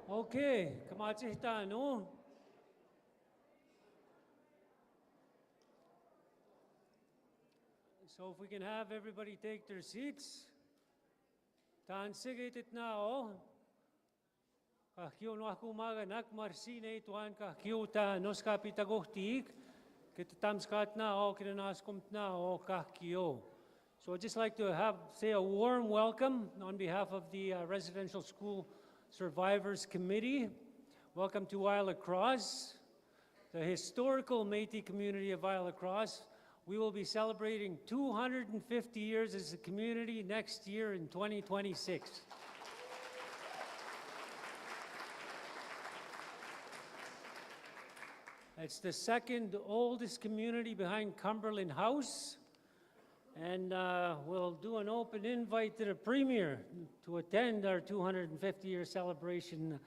Okay, kamatsihta, no? So if we can have everybody take their seats. Tan sigitit na o. Kahkio no aku maga nak marsine tuan kahkio ta nos kapitagohtiik. Kitatamskat na o kinanaskumt na o kahkio. So I'd just like to say a warm welcome on behalf of the Residential School Survivors Committee. Welcome to Île-à-la-Crosse, the historical Métis community of Île-à-la-Crosse. We will be celebrating 250 years as a community next year in 2026. It's the second oldest community behind Cumberland House. And we'll do an open invite to the Premier to attend our 250-year celebration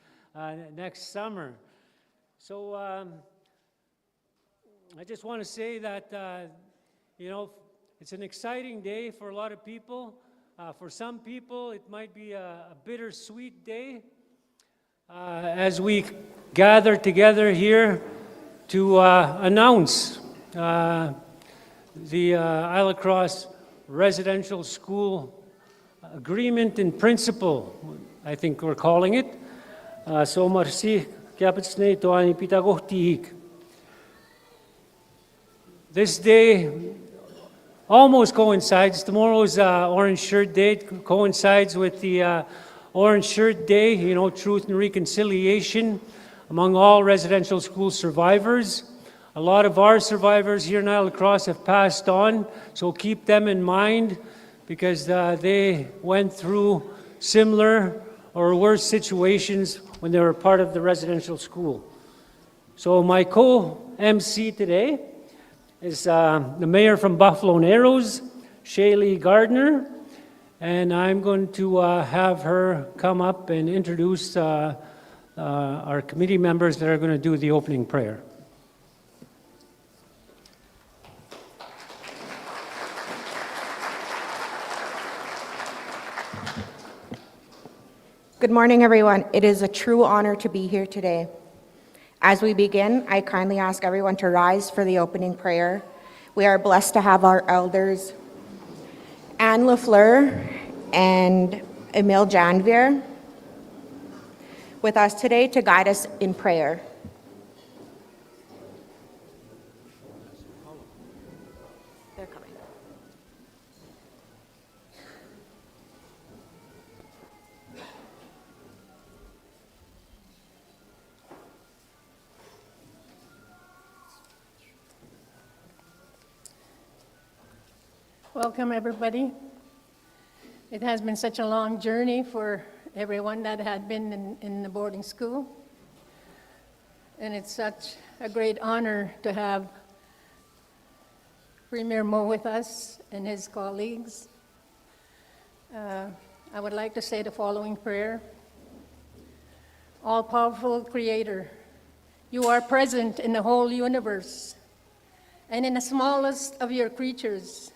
next summer. So I just want to say that, it's an exciting day for a lot of people. For some people, it might be a bittersweet day as we gather together here to announce the Île-à-la-Crosse Residential School Agreement in Principle, I think we're calling it. So marsi kapitsne toani pitagohtiik. This day almost coincides. Tomorrow's Orange Shirt Day. It coincides with the Orange Shirt Day, truth and reconciliation among all residential school survivors. A lot of our survivors here in Île-à-la-Crosse have passed on, so keep them in mind because they went through similar or worse situations when they were part of the residential school. So my co-MC today is the mayor from Buffalo Narrows, Shaylee Gardner, and I'm going to have her come up and introduce our committee members that are going to do the opening prayer. Good morning, everyone. It is a true honor to be here today. As we begin, I kindly ask everyone to rise for the opening prayer. We are blessed to have our elders, Anne Lafleur and Emile Janvier, with us today to guide us in prayer. They're coming. Welcome, everybody. It has been such a long journey for everyone that had been in the boarding school. And it's such a great honor to have Premier Moe with us and his colleagues. I would like to say the following prayer. All-powerful Creator, you are present in the whole universe and in the smallest of your creatures.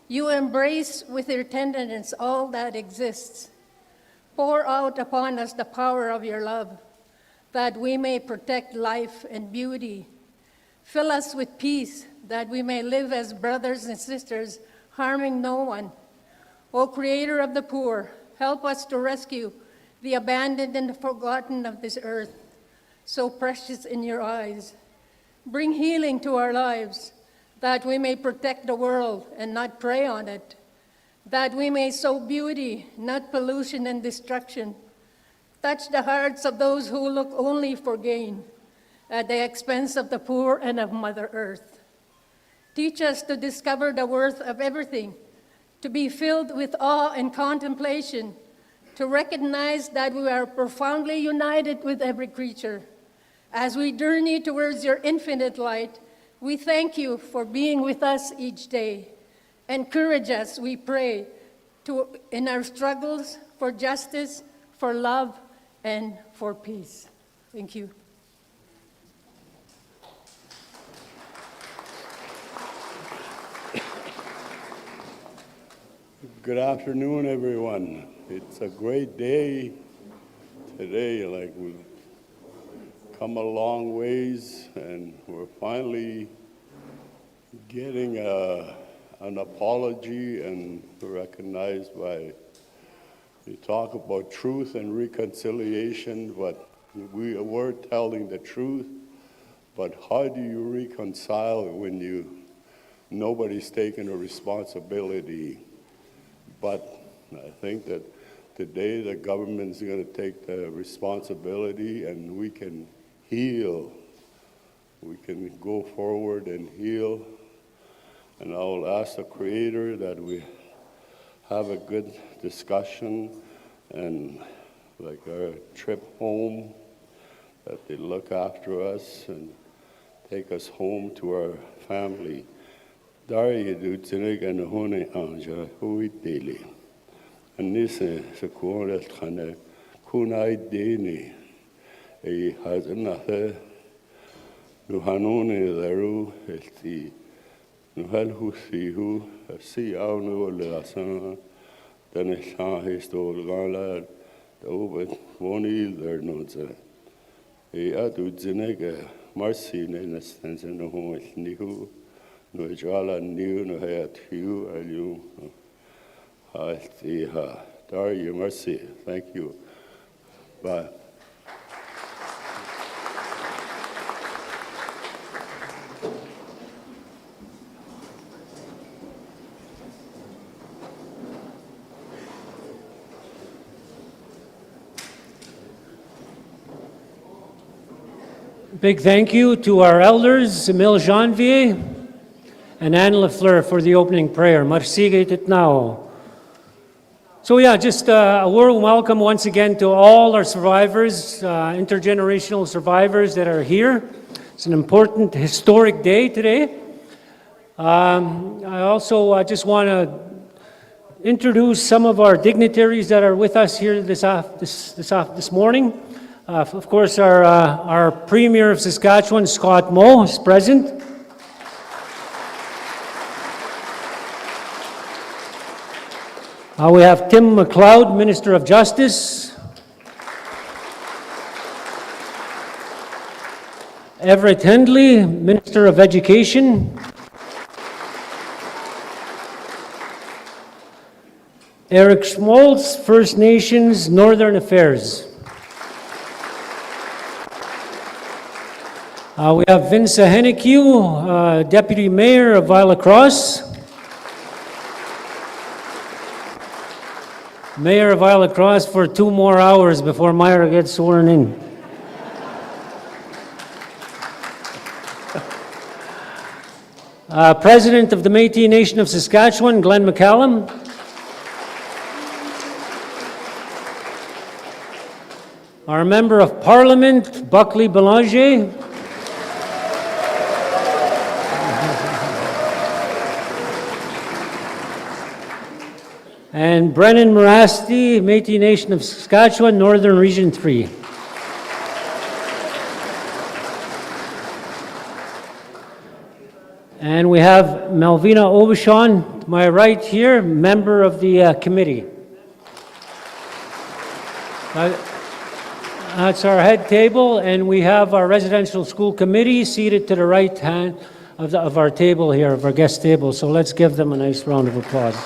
You embrace with your tenderness all that exists. Pour out upon us the power of your love, that we may protect life and beauty. Fill us with peace, that we may live as brothers and sisters, harming no one. O Creator of the poor, help us to rescue the abandoned and the forgotten of this earth, so precious in your eyes. Bring healing to our lives, that we may protect the world and not prey on it, that we may sow beauty, not pollution and destruction. Touch the hearts of those who look only for gain, at the expense of the poor and of Mother Earth. Teach us to discover the worth of everything, to be filled with awe and contemplation, to recognize that we are profoundly united with every creature. As we journey towards your infinite light, we thank you for being with us each day. Encourage us, we pray, in our struggles for justice, for love, and for peace. Thank you. Good afternoon, everyone. It's a great day today, like we've come a long ways, and we're finally getting an apology and recognized by, you talk about truth and reconciliation, but we were telling the truth, but how do you reconcile when nobody's taking a responsibility? But I think that today the government's going to take the responsibility, and we can heal. We can go forward and heal. And I will ask the Creator that we have a good discussion, and like our trip home, that they look after us and take us home to our family. Dari du tinig an hone anja hui daily. And this is a corner khana kunai deni. A has another Nuhanone Laru esti Nuhalhu Sihu, a sea out no lasana, then a shah his old gala, the over one either notes. A adu zinega, Marcy, in a sense, in the home with Nihu, no jala new, no hat you, and you. I see her. Dari, mercy. Thank you. Bye. Big thank you to our elders, Emile Janvier and Anne Lafleur, for the opening prayer. Merci now. So yeah, just a warm welcome once again to all our survivors, intergenerational survivors that are here. It's an important, historic day today. I also just want to introduce some of our dignitaries that are with us here this morning. Of course, our Premier of Saskatchewan, Scott Moe, is present. We have Tim McLeod, Minister of Justice. Everett Hendley, Minister of Education. Eric Schmaltz, First Nations, Northern Affairs. We have Vince Hennekew, Deputy Mayor of Île-à-la-Crosse. Mayor of Île-à-la-Crosse for 2 more hours before Myra gets sworn in. President of the Métis Nation of Saskatchewan, Glenn McCallum. Our Member of Parliament, Buckley Belanger. And Brennan Morasti, Métis Nation of Saskatchewan, Northern Region 3. And we have Melvina Obishon, to my right here, member of the committee. That's our head table, and we have our residential school committee seated to the right hand of our table here, of our guest table. So let's give them a nice round of applause.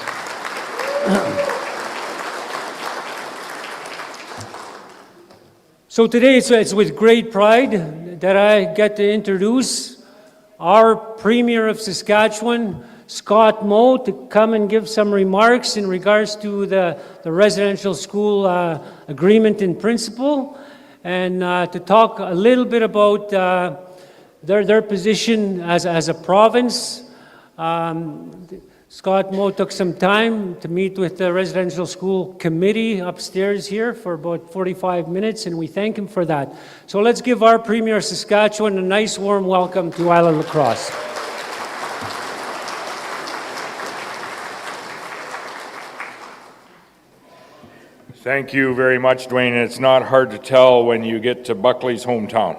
So today it's with great pride that I get to introduce our Premier of Saskatchewan, Scott Moe, to come and give some remarks in regards to the residential school agreement in principle, and to talk a little bit about their position as a province. Scott Moe took some time to meet with the residential school committee upstairs here for about 45 minutes, and we thank him for that. So let's give our Premier of Saskatchewan a nice warm welcome to Île-à-la-Crosse. Thank you very much, Dwayne. It's not hard to tell when you get to Buckley's hometown.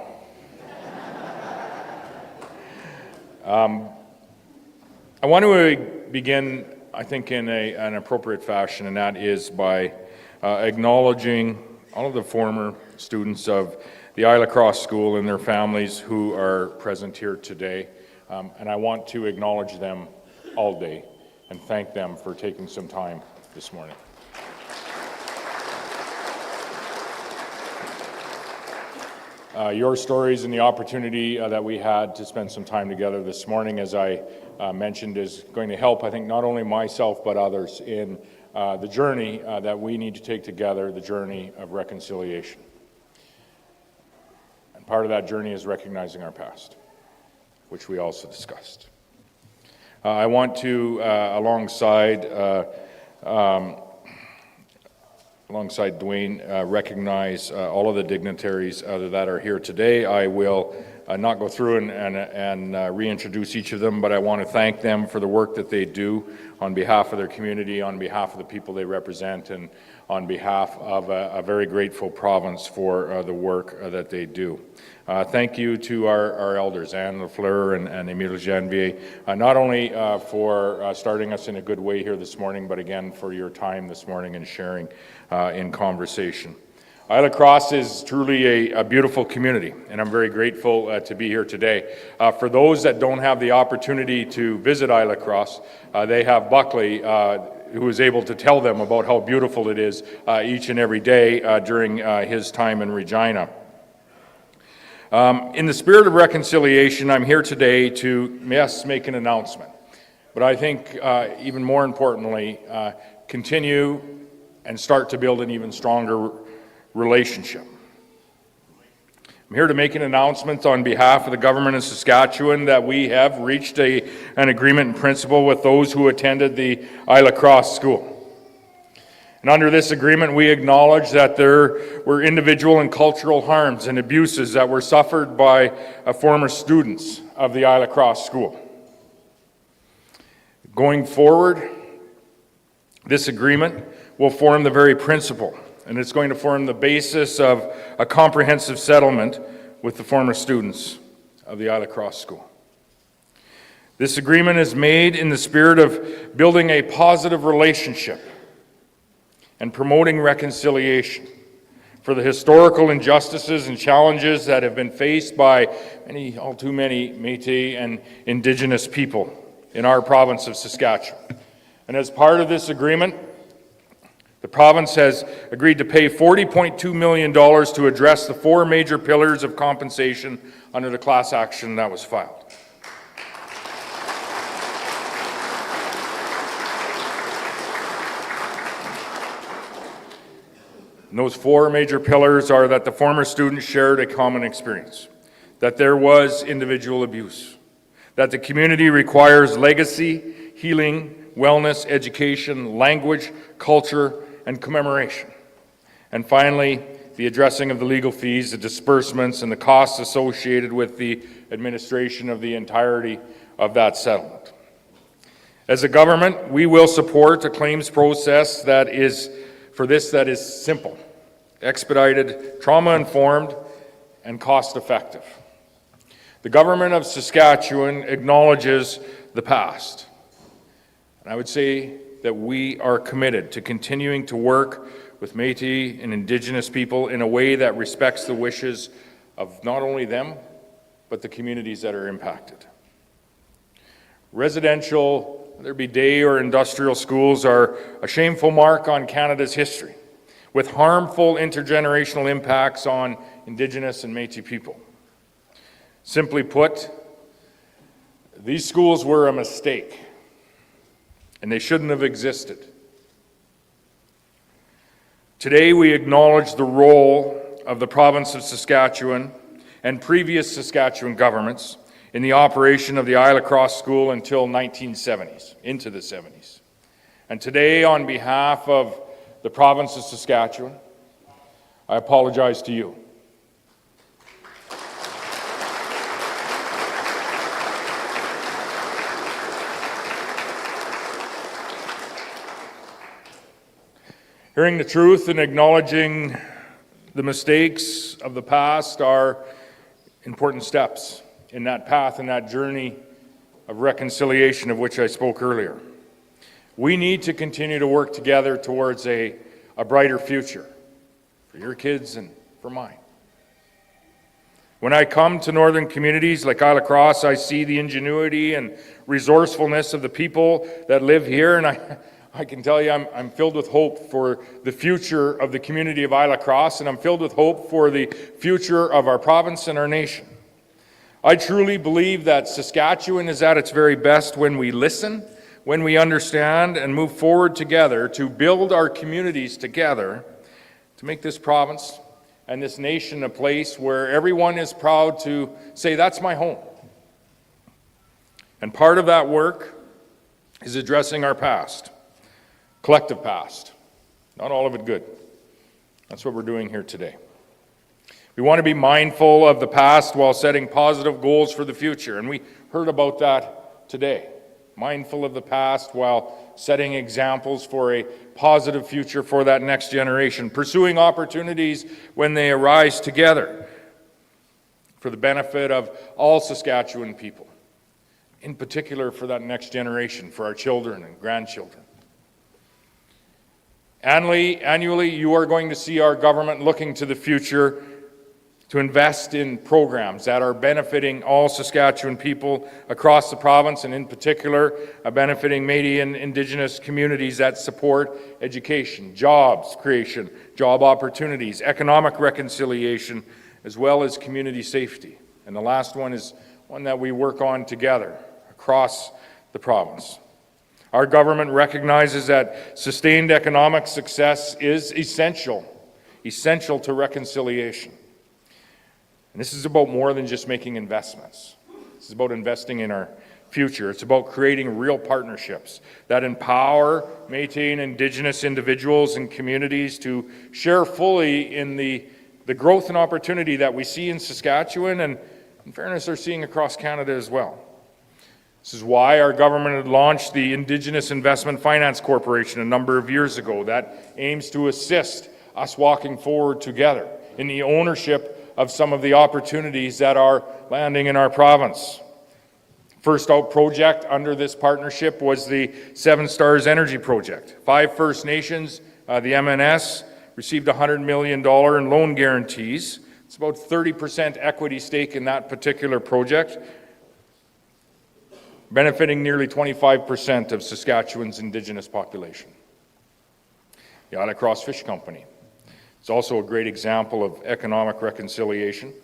I want to begin, I think, in an appropriate fashion, and that is by acknowledging all of the former students of the Île-à-la-Crosse School and their families who are present here today. And I want to acknowledge them all day and thank them for taking some time this morning. Your stories and the opportunity that we had to spend some time together this morning, as I mentioned, is going to help, I think, not only myself but others in the journey that we need to take together, the journey of reconciliation. And part of that journey is recognizing our past, which we also discussed. I want to, alongside Dwayne, recognize all of the dignitaries that are here today. I will not go through and reintroduce each of them, but I want to thank them for the work that they do on behalf of their community, on behalf of the people they represent, and on behalf of a very grateful province for the work that they do. Thank you to our elders, Anne Lafleur and Emile Janvier, not only for starting us in a good way here this morning, but again for your time this morning and sharing in conversation. Île-à-la-Crosse is truly a beautiful community, and I'm very grateful to be here today. For those that don't have the opportunity to visit Île-à-la-Crosse, they have Buckley, who is able to tell them about how beautiful it is each and every day during his time in Regina. In the spirit of reconciliation, I'm here today to, yes, make an announcement, but I think even more importantly, continue and start to build an even stronger relationship. I'm here to make an announcement on behalf of the Government of Saskatchewan that we have reached an agreement in principle with those who attended the Île-à-Crosse School. And under this agreement, we acknowledge that there were individual and cultural harms and abuses that were suffered by former students of the Île-à-Crosse School. Going forward, this agreement will form the very principle, and it's going to form the basis of a comprehensive settlement with the former students of the Île-à-Crosse School. This agreement is made in the spirit of building a positive relationship and promoting reconciliation for the historical injustices and challenges that have been faced by all too many Métis and Indigenous people in our province of Saskatchewan. And as part of this agreement, the province has agreed to pay $40.2 million to address the 4 major pillars of compensation under the class action that was filed. And those 4 major pillars are that the former students shared a common experience, that there was individual abuse, that the community requires legacy, healing, wellness, education, language, culture, and commemoration. And finally, the addressing of the legal fees, the disbursements, and the costs associated with the administration of the entirety of that settlement. As a government, we will support a claims process that is simple, expedited, trauma-informed, and cost-effective. The Government of Saskatchewan acknowledges the past. And I would say that we are committed to continuing to work with Métis and Indigenous people in a way that respects the wishes of not only them, but the communities that are impacted. Residential, whether it be day or industrial schools, are a shameful mark on Canada's history, with harmful intergenerational impacts on Indigenous and Métis people. Simply put, these schools were a mistake, and they shouldn't have existed. Today, we acknowledge the role of the province of Saskatchewan and previous Saskatchewan governments in the operation of the Île-à-Crosse School until 1970s, into the 70s. And today, on behalf of the province of Saskatchewan, I apologize to you. Hearing the truth and acknowledging the mistakes of the past are important steps in that path and that journey of reconciliation of which I spoke earlier. We need to continue to work together towards a brighter future for your kids and for mine. When I come to northern communities like Île-à-la-Crosse, I see the ingenuity and resourcefulness of the people that live here, and I can tell you I'm filled with hope for the future of the community of Île-à-la-Crosse, and I'm filled with hope for the future of our province and our nation. I truly believe that Saskatchewan is at its very best when we listen, when we understand and move forward together to build our communities together to make this province and this nation a place where everyone is proud to say, that's my home. And part of that work is addressing our past, collective past, not all of it good. That's what we're doing here today. We want to be mindful of the past while setting positive goals for the future, and we heard about that today. Mindful of the past while setting examples for a positive future for that next generation, pursuing opportunities when they arise together for the benefit of all Saskatchewan people, in particular for that next generation, for our children and grandchildren. Annually, you are going to see our government looking to the future to invest in programs that are benefiting all Saskatchewan people across the province, and in particular, benefiting Métis and Indigenous communities that support education, jobs creation, job opportunities, economic reconciliation, as well as community safety. And the last one is one that we work on together across the province. Our government recognizes that sustained economic success is essential to reconciliation. And this is about more than just making investments. This is about investing in our future. It's about creating real partnerships that empower Métis and Indigenous individuals and communities to share fully in the growth and opportunity that we see in Saskatchewan and, in fairness, are seeing across Canada as well. This is why our government had launched the Indigenous Investment Finance Corporation a number of years ago that aims to assist us walking forward together in the ownership of some of the opportunities that are landing in our province. First out project under this partnership was the Seven Stars Energy Project. 5 First Nations, the MNS, received $100 million in loan guarantees. It's about 30% equity stake in that particular project, benefiting nearly 25% of Saskatchewan's Indigenous population. The Île-à-Crosse Fish Company. It's also a great example of economic reconciliation,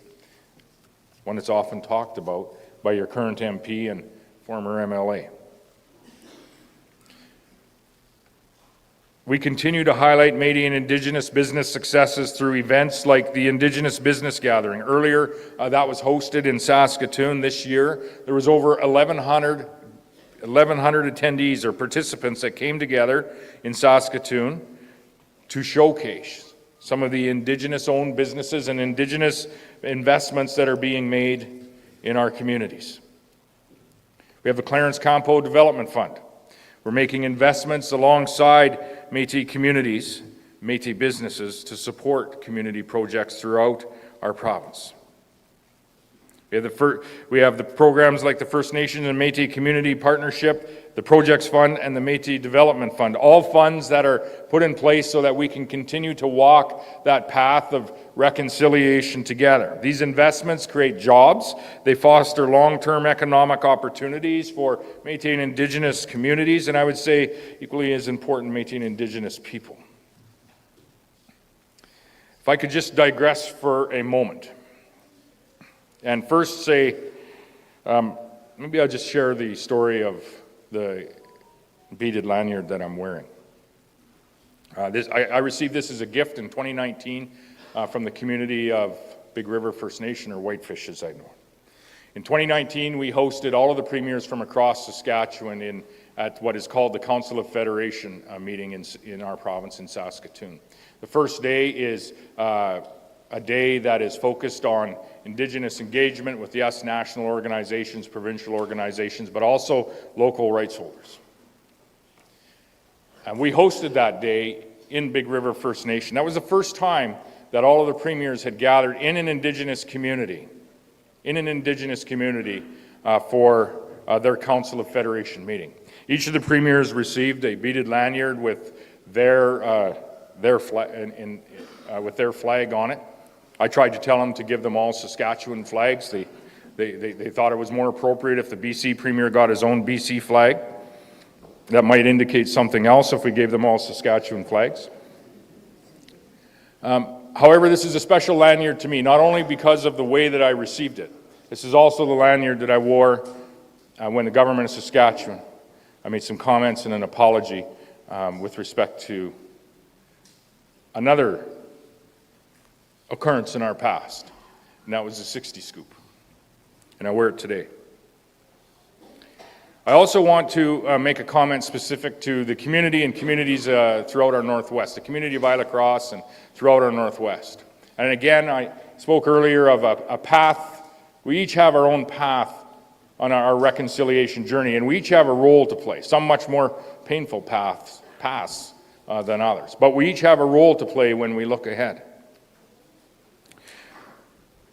one that's often talked about by your current MP and former MLA. We continue to highlight Métis and Indigenous business successes through events like the Indigenous Business Gathering. Earlier, that was hosted in Saskatoon. This year, there was over 1,100 attendees or participants that came together in Saskatoon to showcase some of the Indigenous-owned businesses and Indigenous investments that are being made in our communities. We have the Clarence Campo Development Fund. We're making investments alongside Métis communities, Métis businesses to support community projects throughout our province. We have the programs like the First Nation and Métis Community Partnership, the Projects Fund, and the Métis Development Fund, all funds that are put in place so that we can continue to walk that path of reconciliation together. These investments create jobs. They foster long-term economic opportunities for Métis and Indigenous communities, and I would say equally as important, Métis and Indigenous people. If I could just digress for a moment. And first say, maybe I'll just share the story of the beaded lanyard that I'm wearing. I received this as a gift in 2019 from the community of Big River First Nation, or Whitefish as I know. In 2019, we hosted all of the premiers from across Saskatchewan at what is called the Council of Federation meeting in our province in Saskatoon. The first day is a day that is focused on Indigenous engagement with, yes, national organizations, provincial organizations, but also local rights holders. And we hosted that day in Big River First Nation. That was the first time that all of the premiers had gathered in an Indigenous community, for their Council of Federation meeting. Each of the premiers received a beaded lanyard with their their flag, with their flag on it. I tried to tell them to give them all Saskatchewan flags. They thought it was more appropriate if the BC Premier got his own BC flag. That might indicate something else if we gave them all Saskatchewan flags. However, this is a special lanyard to me, not only because of the way that I received it. This is also the lanyard that I wore when the Government of Saskatchewan I made some comments and an apology with respect to another occurrence in our past, and that was the 60 scoop. And I wear it today. I also want to make a comment specific to the community and communities throughout our Northwest, the community of Île-à-la-Crosse and throughout our Northwest. And again, I spoke earlier of a path. We each have our own path on our reconciliation journey, and we each have a role to play, some much more painful paths than others. But we each have a role to play when we look ahead.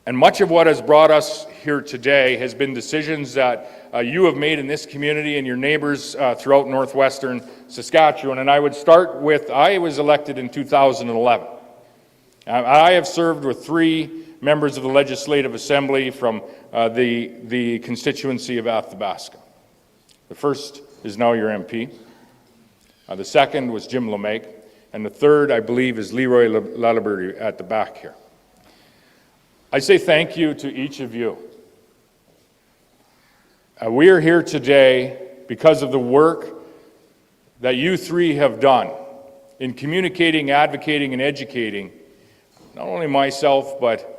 And much of what has brought us here today has been decisions that you have made in this community and your neighbors throughout northwestern Saskatchewan. And I would start with, I was elected in 2011. I have served with 3 members of the Legislative Assembly from the constituency of Athabasca. The first is now your MP. The second was Jim LeMay. And the third, I believe, is Leroy Laliberty at the back here. I say thank you to each of you. We are here today because of the work that you 3 have done in communicating, advocating, and educating not only myself, but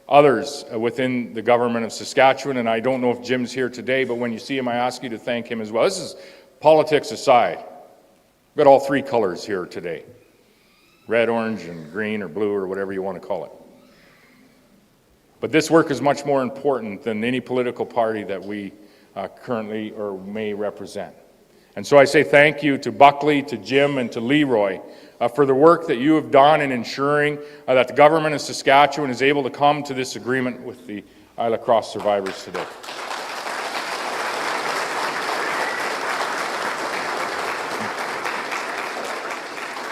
others within the Government of Saskatchewan. And I don't know if Jim's here today, but when you see him, I ask you to thank him as well. This is politics aside. We've got all 3 colors here today: red, orange, and green, or blue, or whatever you want to call it. But this work is much more important than any political party that we currently or may represent. And so I say thank you to Buckley, to Jim, and to Leroy for the work that you have done in ensuring that the Government of Saskatchewan is able to come to this agreement with the Île-à-Crosse survivors today.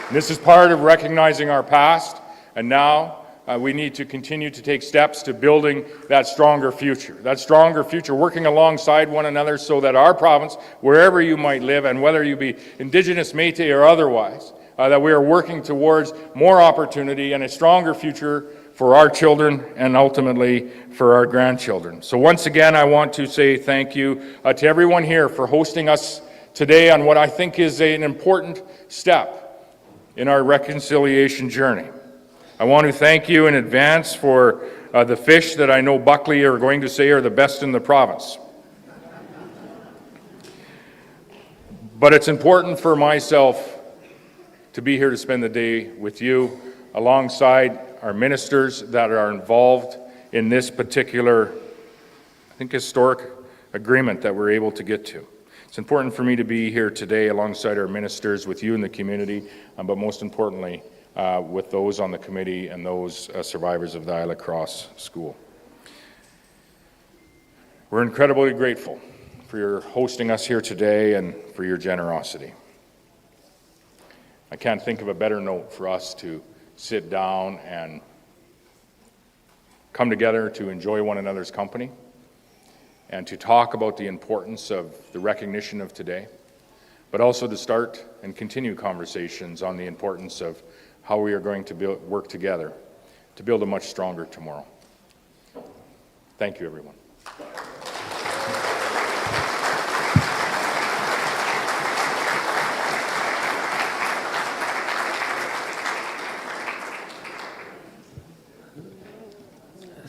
And this is part of recognizing our past, and now we need to continue to take steps to building that stronger future, working alongside one another so that our province, wherever you might live, and whether you be Indigenous, Métis, or otherwise, that we are working towards more opportunity and a stronger future for our children and ultimately for our grandchildren. So once again, I want to say thank you to everyone here for hosting us today on what I think is an important step in our reconciliation journey. I want to thank you in advance for the fish that I know Buckley are going to say are the best in the province. But it's important for myself to be here to spend the day with you alongside our ministers that are involved in this particular, I think, historic agreement that we're able to get to. It's important for me to be here today alongside our ministers, with you in the community, but most importantly, with those on the committee and those survivors of the Île-à-Crosse School. We're incredibly grateful for your hosting us here today and for your generosity. I can't think of a better note for us to sit down and come together to enjoy one another's company and to talk about the importance of the recognition of today, but also to start and continue conversations on the importance of how we are going to work together to build a much stronger tomorrow. Thank you, everyone.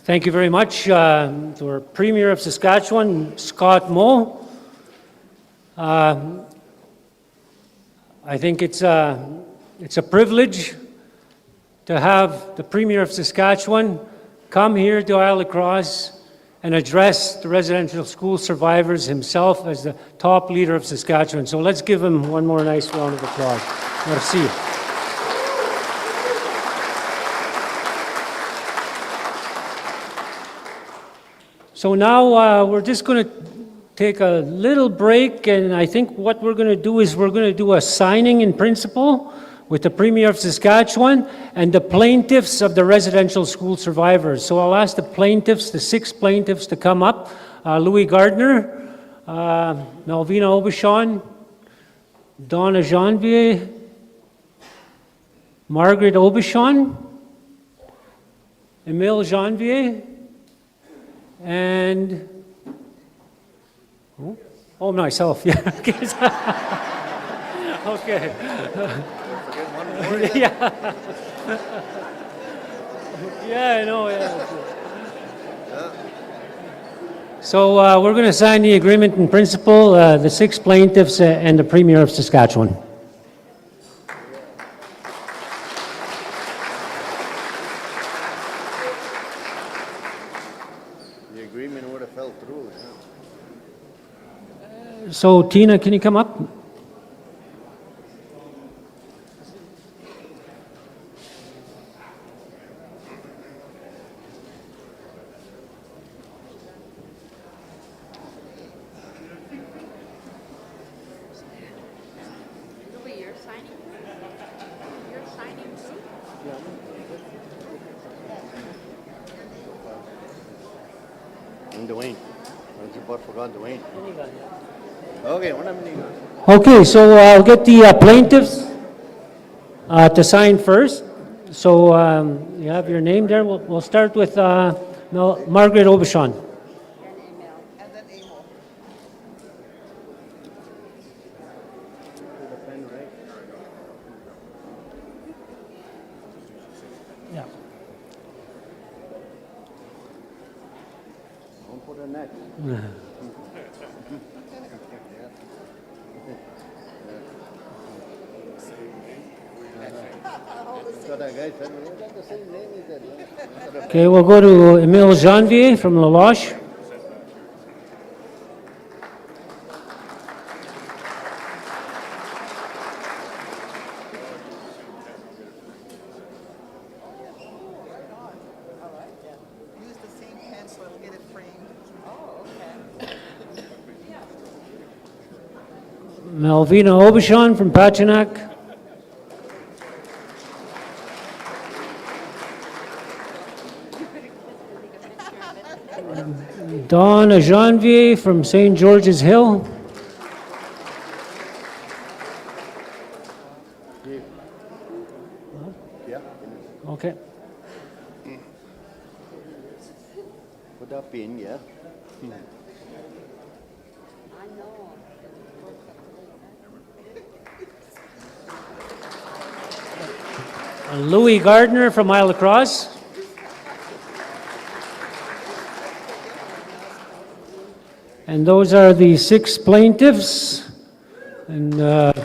Thank you very much to our Premier of Saskatchewan, Scott Moe. I think it's a privilege to have the Premier of Saskatchewan come here to Île-à-Crosse and address the residential school survivors himself as the top leader of Saskatchewan. So let's give him one more nice round of applause. Merci. So now we're just going to take a little break, and I think what we're going to do is we're going to do a signing in principle with the Premier of Saskatchewan and the plaintiffs of the residential school survivors. So I'll ask the plaintiffs, the 6 plaintiffs, to come up. Louis Gardner, Melvina Aubuchon, Donna Janvier, Margaret Aubuchon, Emile Janvier, and myself. Yeah. Okay. Yeah. Yeah, I know. Yeah. So we're going to sign the agreement in principle, the 6 plaintiffs and the Premier of Saskatchewan. The agreement would have fell through. So Tina, can you come up? And Dwayne. I just forgot Dwayne. Okay, what happened? Okay, so I'll get the plaintiffs to sign first. So you have your name there. We'll start with Margaret Aubuchon. Yeah. Don't put a neck. So that guy said, we got the same name as that. Okay, we'll go to Emile Janvier from La Loche. Use the same pencil, it'll get it framed. Melvina Aubuchon from Pachinak. Donna Janvier from St. George's Hill. Yeah, Okay. put that pin, yeah. Louis Gardner from Île-à-la-Crosse. And those are the 6 plaintiffs in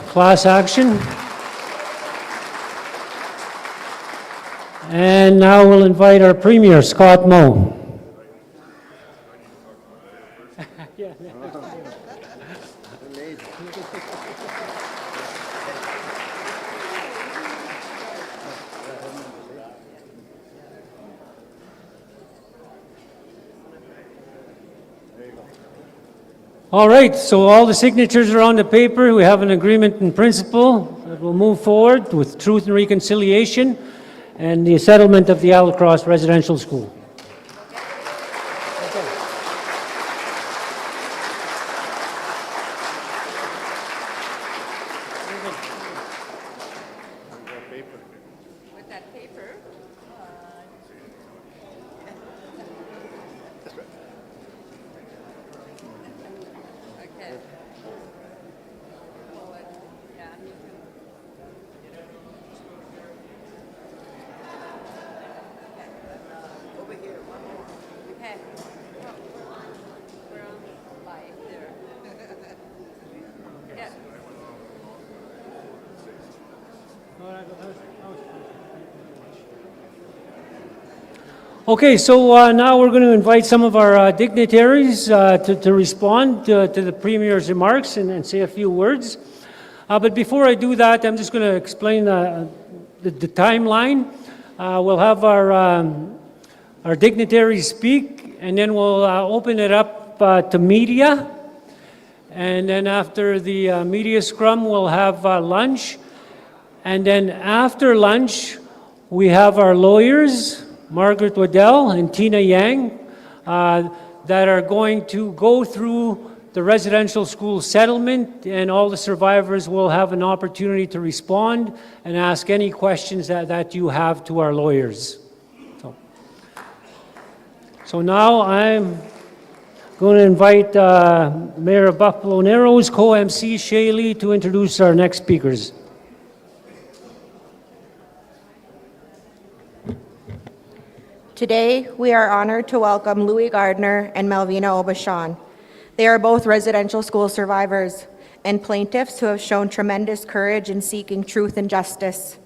class action. And now we'll invite our Premier, Scott Moe. All right, so all the signatures are on the paper. We have an agreement in principle that will move forward with truth and reconciliation and the settlement of the Île-à-la-Crosse Residential School. With that paper. Okay. Forward. Yeah, me too. Over here, one more. Okay. We're on live there. Yeah. Okay, so now we're going to invite some of our dignitaries to respond to the Premier's remarks and say a few words. But before I do that, I'm just going to explain the timeline. We'll have our dignitaries speak, and then we'll open it up to media. And then after the media scrum, we'll have lunch. And then after lunch, we have our lawyers, Margaret Waddell and Tina Yang, that are going to go through the residential school settlement, and all the survivors will have an opportunity to respond and ask any questions that you have to our lawyers. So now I'm going to invite Mayor of Buffalo Narrows, co-MC Shaylee, to introduce our next speakers. Today, we are honored to welcome Louis Gardner and Melvina Obashan. They are both residential school survivors and plaintiffs who have shown tremendous courage in seeking truth and justice.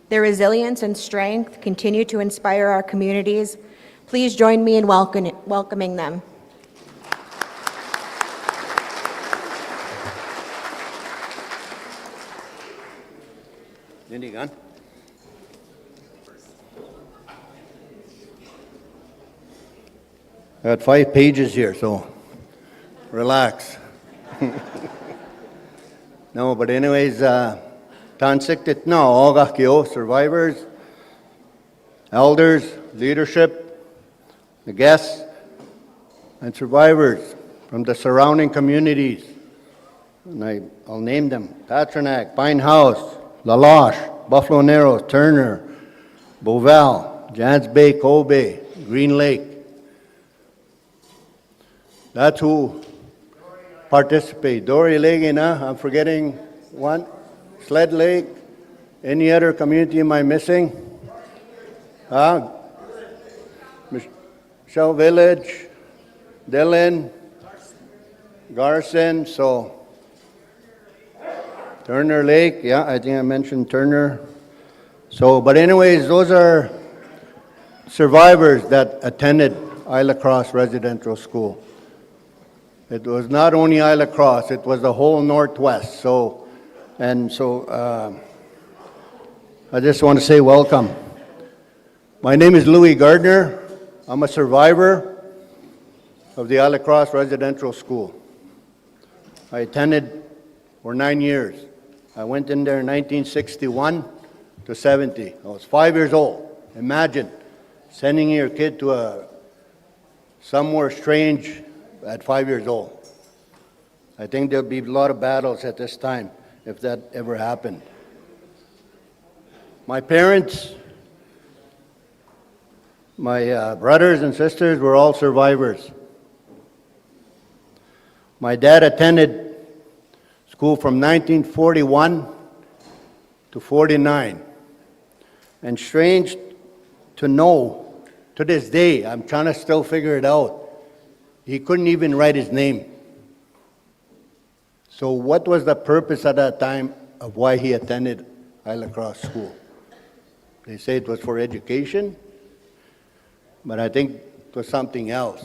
Their resilience and strength continue to inspire our communities. Please join me in welcoming them. Lindy, gone? I got 5 pages here, so relax. No, but anyways, tansiktit na oga kyo, survivors, elders, leadership, the guests, and survivors from the surrounding communities. And I'll name them: Patronac, Pine House, La Loche, Buffalo Narrows, Turner, Beauval, Jans Bay, Kobe, Green Lake. That's who participate. Dory Lake, I'm forgetting one. Sled Lake. Any other community am I missing? Michelle Village, Dillon, Garson, so Turner Lake, yeah, I think I mentioned Turner. So, but anyways, those are survivors that attended Île-à-la-Crosse Residential School. It was not only Île-à-la-Crosse, it was the whole Northwest. So, I just want to say welcome. My name is Louis Gardner. I'm a survivor of the Île-à-la-Crosse Residential School. I attended for 9 years. I went in there in 1961 to 70. I was 5 years old. Imagine sending your kid to somewhere strange at 5 years old. I think there'll be a lot of battles at this time if that ever happened. My parents, my brothers and sisters were all survivors. My dad attended school from 1941 to 49. And strange to know, to this day, I'm trying to still figure it out, he couldn't even write his name. So what was the purpose at that time of why he attended Île-à-la-Crosse School? They say it was for education, but I think it was something else.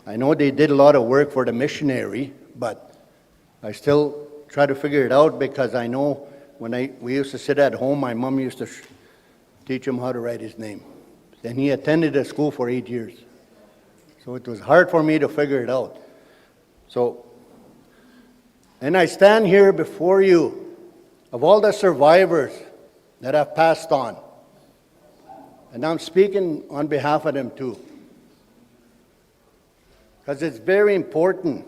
I know they did a lot of work for the missionary, but I still try to figure it out because I know when we used to sit at home, my mom used to teach him how to write his name. Then he attended the school for 8 years. So it was hard for me to figure it out. So, and I stand here before you of all the survivors that have passed on. And I'm speaking on behalf of them too. Because it's very important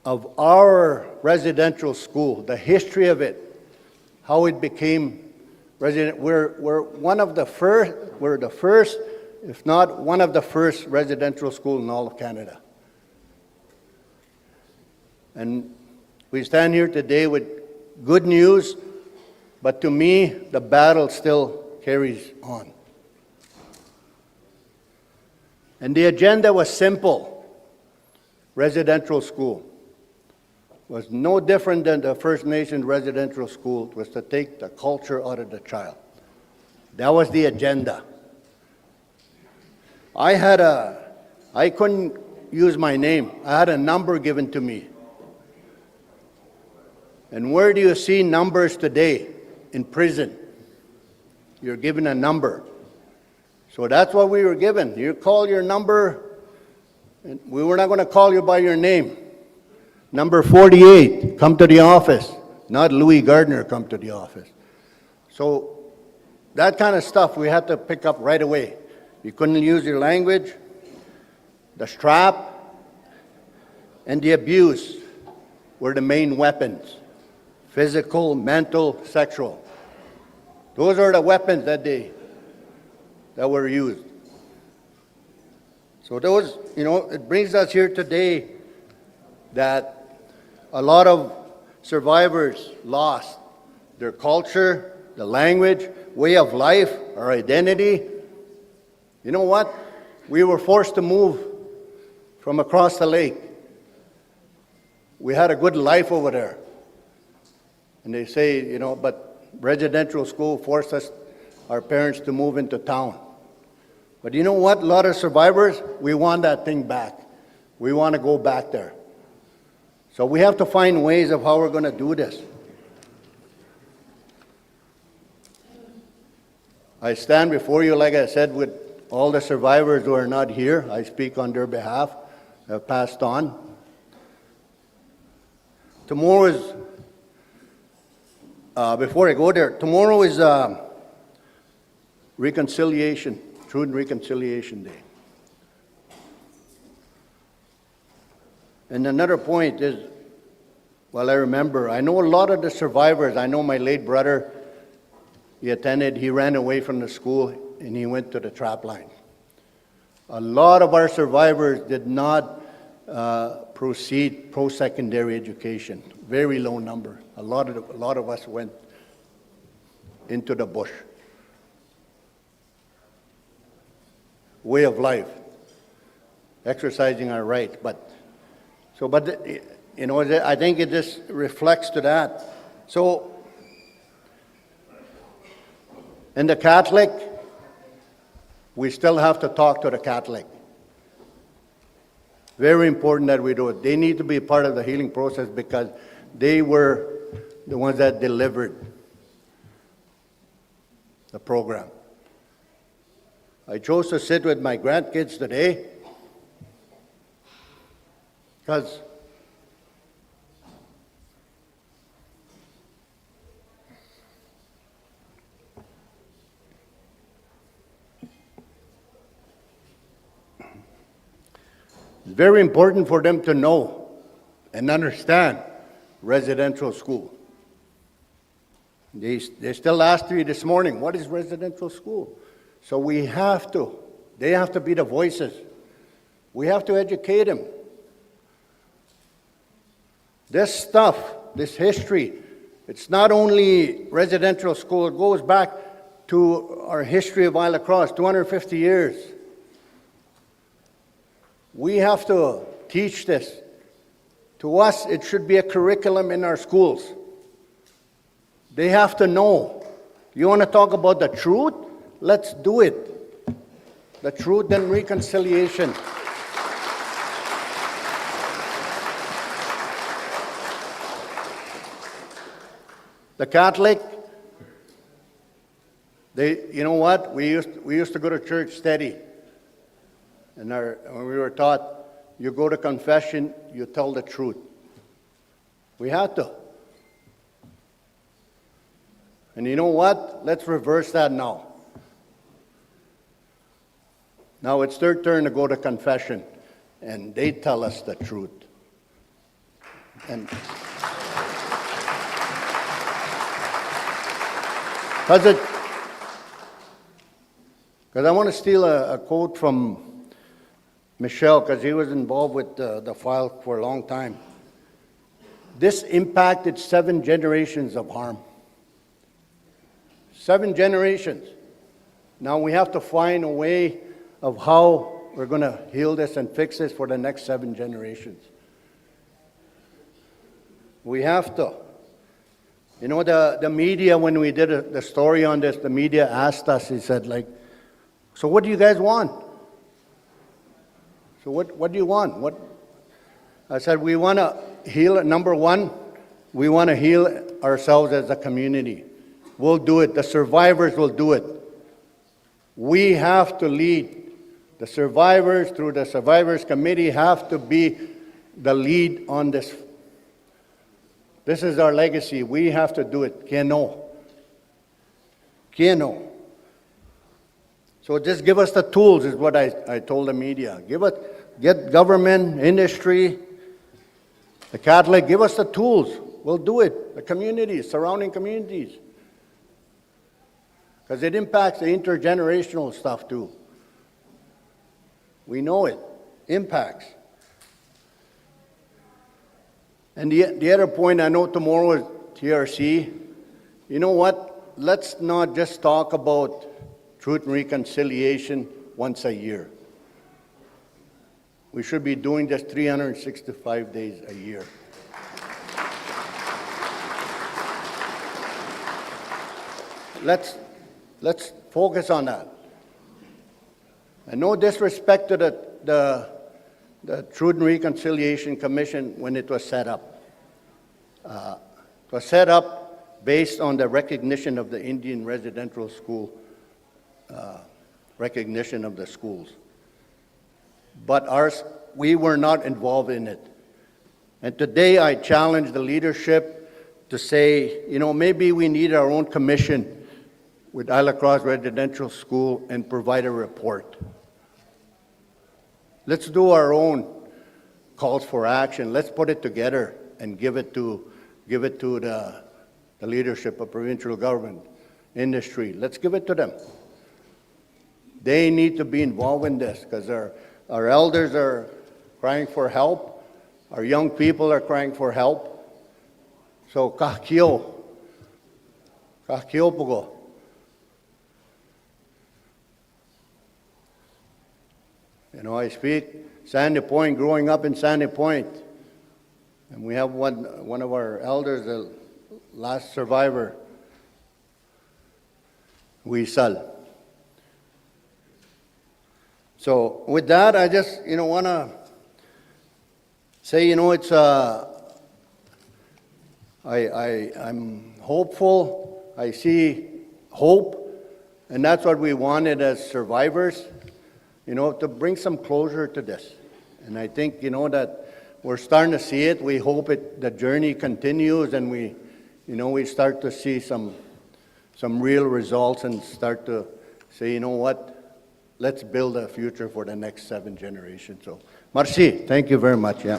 of our residential school, the history of it, how it became resident. We're one of the first, we're the first, if not one of the first residential school in all of Canada. And we stand here today with good news, but to me, the battle still carries on. And the agenda was simple. Residential school was no different than the First Nation residential school. It was to take the culture out of the child. That was the agenda. I couldn't use my name. I had a number given to me. And where do you see numbers today? In prison. You're given a number. So that's what we were given. You call your number, and we were not going to call you by your name. Number 48, come to the office. not Louis Gardner come to the office. So that kind of stuff we had to pick up right away. You couldn't use your language, the strap, and the abuse were the main weapons. Physical, mental, sexual. Those are the weapons that were used. So those, it brings us here today that a lot of survivors lost their culture, the language, way of life, our identity. You know what? We were forced to move from across the lake. We had a good life over there. And they say, but residential school forced our parents to move into town. But you know what? A lot of survivors, we want that thing back. We want to go back there. So we have to find ways of how we're going to do this. I stand before you, like I said, with all the survivors who are not here. I speak on their behalf, have passed on. Tomorrow is, before I go there, tomorrow is reconciliation, Truth and Reconciliation Day. And another point is, well, I remember, I know a lot of the survivors. I know my late brother, he ran away from the school and he went to the trap line. A lot of our survivors did not proceed post-secondary education. Very low number. A lot of us went into the bush. Way of life, exercising our right, but I think it just reflects to that. So, in the Catholic, we still have to talk to the Catholic. Very important that we do it. They need to be part of the healing process because they were the ones that delivered the program. I chose to sit with my grandkids today because it's very important for them to know and understand residential school. They still asked me this morning, what is residential school? So they have to be the voices. We have to educate them. This stuff, this history, it's not only residential school, it goes back to our history of Île-à-la-Crosse, 250 years. We have to teach this. To us, it should be a curriculum in our schools. They have to know. You want to talk about the truth? Let's do it. The Truth and Reconciliation. The Catholic, you know what? We used to go to church steady. And when we were taught, you go to confession, you tell the truth. We had to. And you know what? Let's reverse that now. Now it's their turn to go to confession, and they tell us the truth. And because I want to steal a quote from Michel, because he was involved with the file for a long time. This impacted 7 generations of harm. 7 generations. Now we have to find a way of how we're going to heal this and fix this for the next 7 generations. We have to. You know, the media, when we did the story on this, the media asked us, he said, so what do you guys want? So what do you want? I said, we want to heal, number one, we want to heal ourselves as a community. We'll do it. The survivors will do it. We have to lead. The survivors, through the Survivors Committee, have to be the lead on this. This is our legacy. We have to do it. Que no. Que no. So just give us the tools, is what I told the media. Get government, industry, the Catholic, give us the tools. We'll do it. The communities, surrounding communities. Because it impacts the intergenerational stuff too. We know it. Impacts. And the other point, I know tomorrow is TRC. You know what? Let's not just talk about truth and reconciliation once a year. We should be doing this 365 days a year. Let's focus on that. And no disrespect to the Truth and Reconciliation Commission when it was set up. It was set up based on the recognition of the Indian residential school, recognition of the schools. But we were not involved in it. And today I challenge the leadership to say, you know, maybe we need our own commission with Île-à-la-Crosse Residential School and provide a report. Let's do our own calls for action. Let's put it together and give it to the leadership of provincial government, industry. Let's give it to them. They need to be involved in this because our elders are crying for help. Our young people are crying for help. So, kahkio pugo. You know, I speak Sandy Point, growing up in Sandy Point. And we have one of our elders, the last survivor, Huisal. So with that, I just, want to say, it's, I'm hopeful. I see hope. And that's what we wanted as survivors, to bring some closure to this. And I think, that we're starting to see it. We hope the journey continues and we start to see some real results and start to say, you know what? Let's build a future for the next 7 generations. So, merci. Thank you very much. Yeah.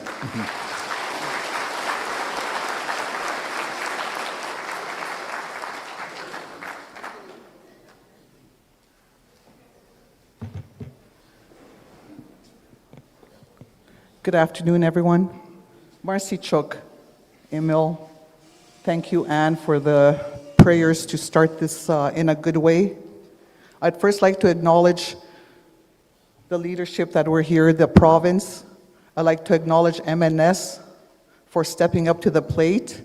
Good afternoon, everyone. Marcy Chuk, Emil. Thank you, Anne, for the prayers to start this in a good way. I'd first like to acknowledge the leadership that were here, the province. I'd like to acknowledge MNS for stepping up to the plate.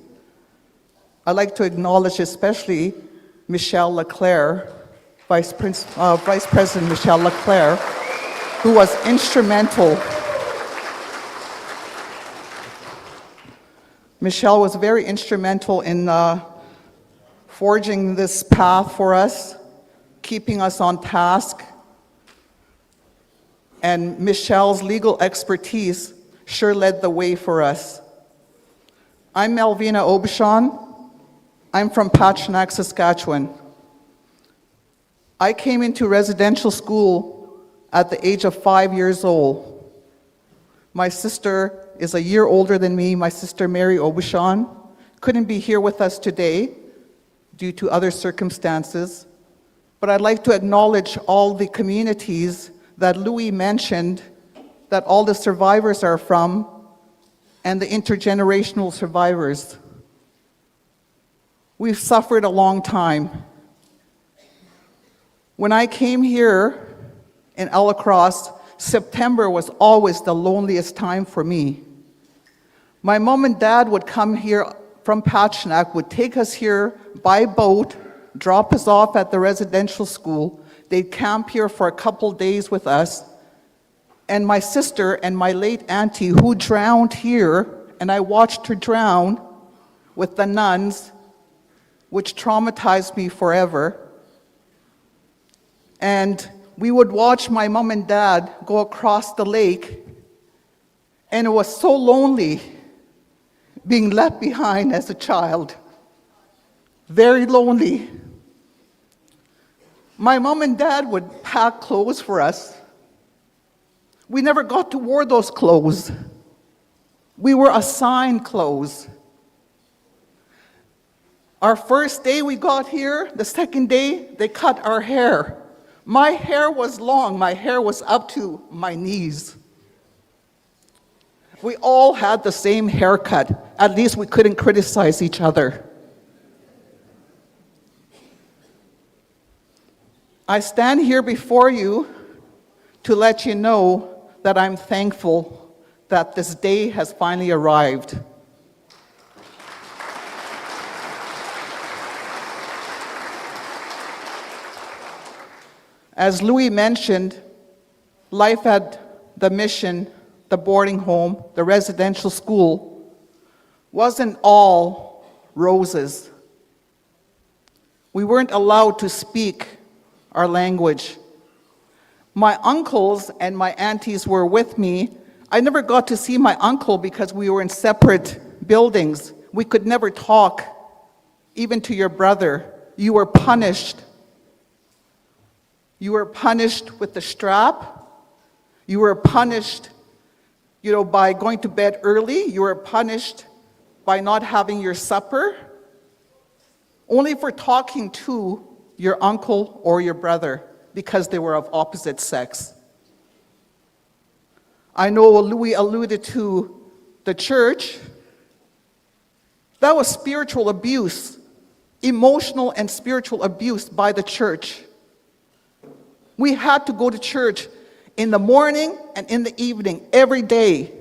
I'd like to acknowledge especially Michelle Leclerc, Vice President Michelle Leclerc, who was instrumental. Michelle was very instrumental in forging this path for us, keeping us on task. And Michelle's legal expertise sure led the way for us. I'm Melvina Aubuchon. I'm from Patchnak, Saskatchewan. I came into residential school at the age of 5 years old. My sister is a year older than me, my sister Mary Aubuchon, couldn't be here with us today due to other circumstances, but I'd like to acknowledge all the communities that Louis mentioned, that all the survivors are from, and the intergenerational survivors. We've suffered a long time. When I came here in Île-à-la-Crosse, September was always the loneliest time for me. My mom and dad would come here from Patchnak, would take us here by boat, drop us off at the residential school. They'd camp here for a couple days with us. And my sister and my late auntie, who drowned here, and I watched her drown with the nuns, which traumatized me forever. And we would watch my mom and dad go across the lake, and it was so lonely being left behind as a child, very lonely. My mom and dad would pack clothes for us. We never got to wear those clothes. We were assigned clothes. Our first day we got here, the second day, they cut our hair. My hair was long. My hair was up to my knees. We all had the same haircut. At least we couldn't criticize each other. I stand here before you to let you know that I'm thankful that this day has finally arrived. As Louis mentioned, life at the mission, the boarding home, the residential school, wasn't all roses. We weren't allowed to speak our language. My uncles and my aunties were with me. I never got to see my uncle because we were in separate buildings. We could never talk, even to your brother. You were punished. You were punished with the strap. You were punished, by going to bed early. You were punished by not having your supper, only for talking to your uncle or your brother because they were of opposite sex. I know Louis alluded to the church. That was spiritual abuse, emotional and spiritual abuse by the church. We had to go to church in the morning and in the evening, every day.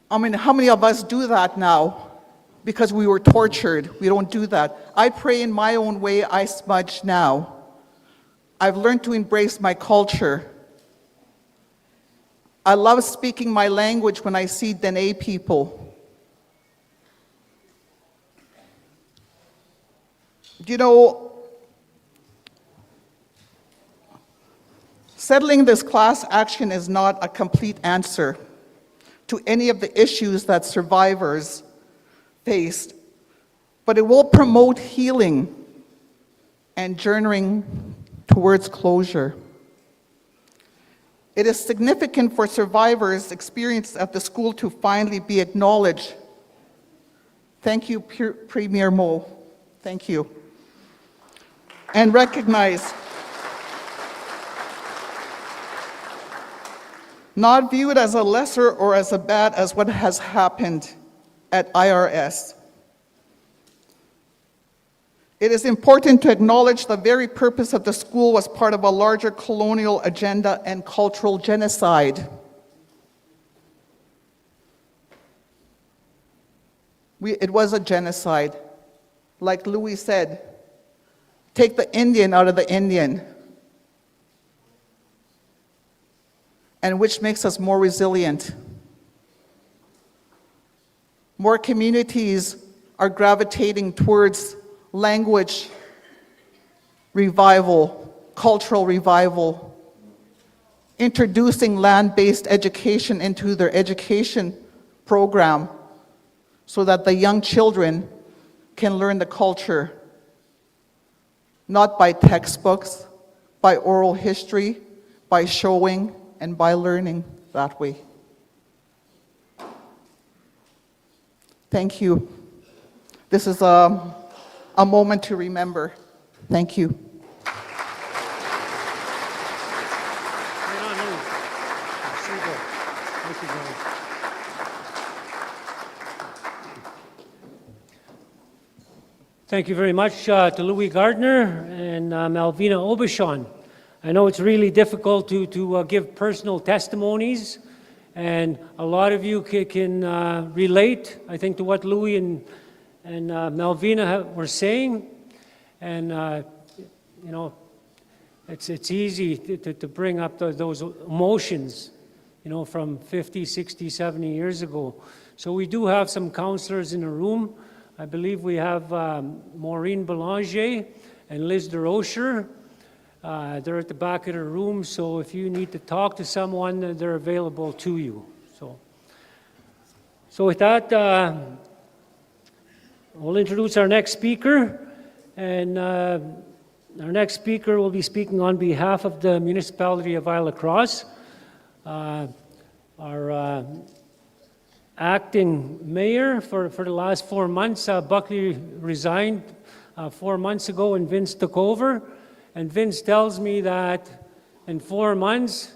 How many of us do that now? Because we were tortured. We don't do that. I pray in my own way. I smudge now. I've learned to embrace my culture. I love speaking my language when I see Dene people. Settling this class action is not a complete answer to any of the issues that survivors faced, but it will promote healing and journeying towards closure. It is significant for survivors' experience at the school to finally be acknowledged. Thank you, Premier Moe. Thank you. And recognized. Not viewed as a lesser or as a bad as what has happened at IRS. It is important to acknowledge the very purpose of the school was part of a larger colonial agenda and cultural genocide. It was a genocide. Like Louis said, take the Indian out of the Indian, and which makes us more resilient. More communities are gravitating towards language revival, cultural revival, introducing land-based education into their education program so that the young children can learn the culture, not by textbooks, by oral history, by showing, and by learning that way. Thank you. This is a moment to remember. Thank you. Thank you very much to Louis Gardner and Malvina Aubuchon. I know it's really difficult to give personal testimonies, and a lot of you can relate, I think, to what Louis and Malvina were saying. And, it's easy to bring up those emotions, from 50, 60, 70 years ago. So we do have some counselors in the room. I believe we have Maureen Belanger and Liz DeRocher. They're at the back of the room, so if you need to talk to someone, they're available to you. So with that, we'll introduce our next speaker, and our next speaker will be speaking on behalf of the municipality of Île-à-la-Crosse. Our acting mayor for the last 4 months, Buckley resigned 4 months ago and Vince took over. And Vince tells me that in 4 months,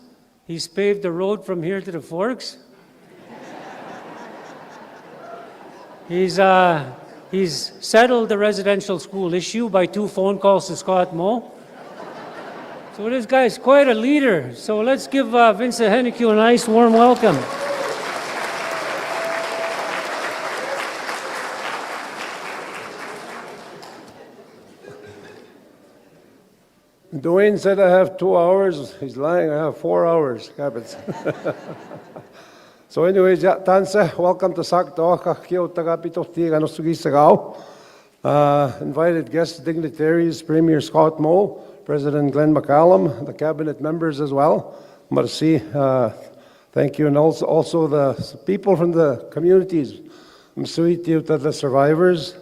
he's paved the road from here to the Forks. He's settled the residential school issue by 2 phone calls to Scott Moe. So this guy's quite a leader. So let's give Vincent Hennique a nice warm welcome. Dwayne said I have 2 hours. He's lying. I have 4 hours. Habits. So anyways, yeah, Tanse, welcome to Saktoaka, Kio Tagapito Tiga Nosugisagao. Invited guests, dignitaries, Premier Scott Moe, President Glenn McCallum, the cabinet members as well. Merci, thank you, and also the people from the communities. Msuiti to the survivors,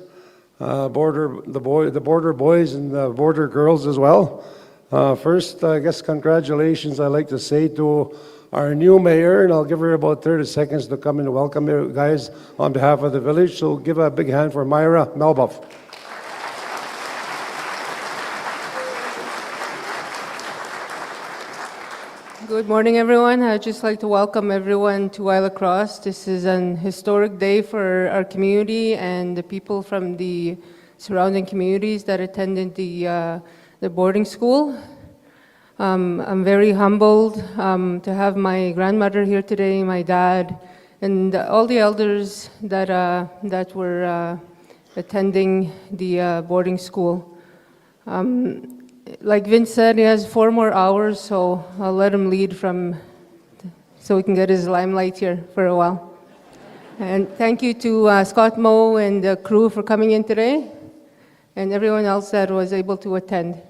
the border boys and the border girls as well. First, I guess congratulations I'd like to say to our new mayor, and I'll give her about 30 seconds to come and welcome you guys on behalf of the village. So give a big hand for Myra Melbuff. Good morning, everyone. I'd just like to welcome everyone to Île-à-Crosse. This is an historic day for our community and the people from the surrounding communities that attended the boarding school. I'm very humbled to have my grandmother here today, my dad, and all the elders that were attending the boarding school. Like Vince said, he has 4 more hours, so I'll let him lead so he can get his limelight here for a while. And thank you to Scott Moe and the crew for coming in today, and everyone else that was able to attend.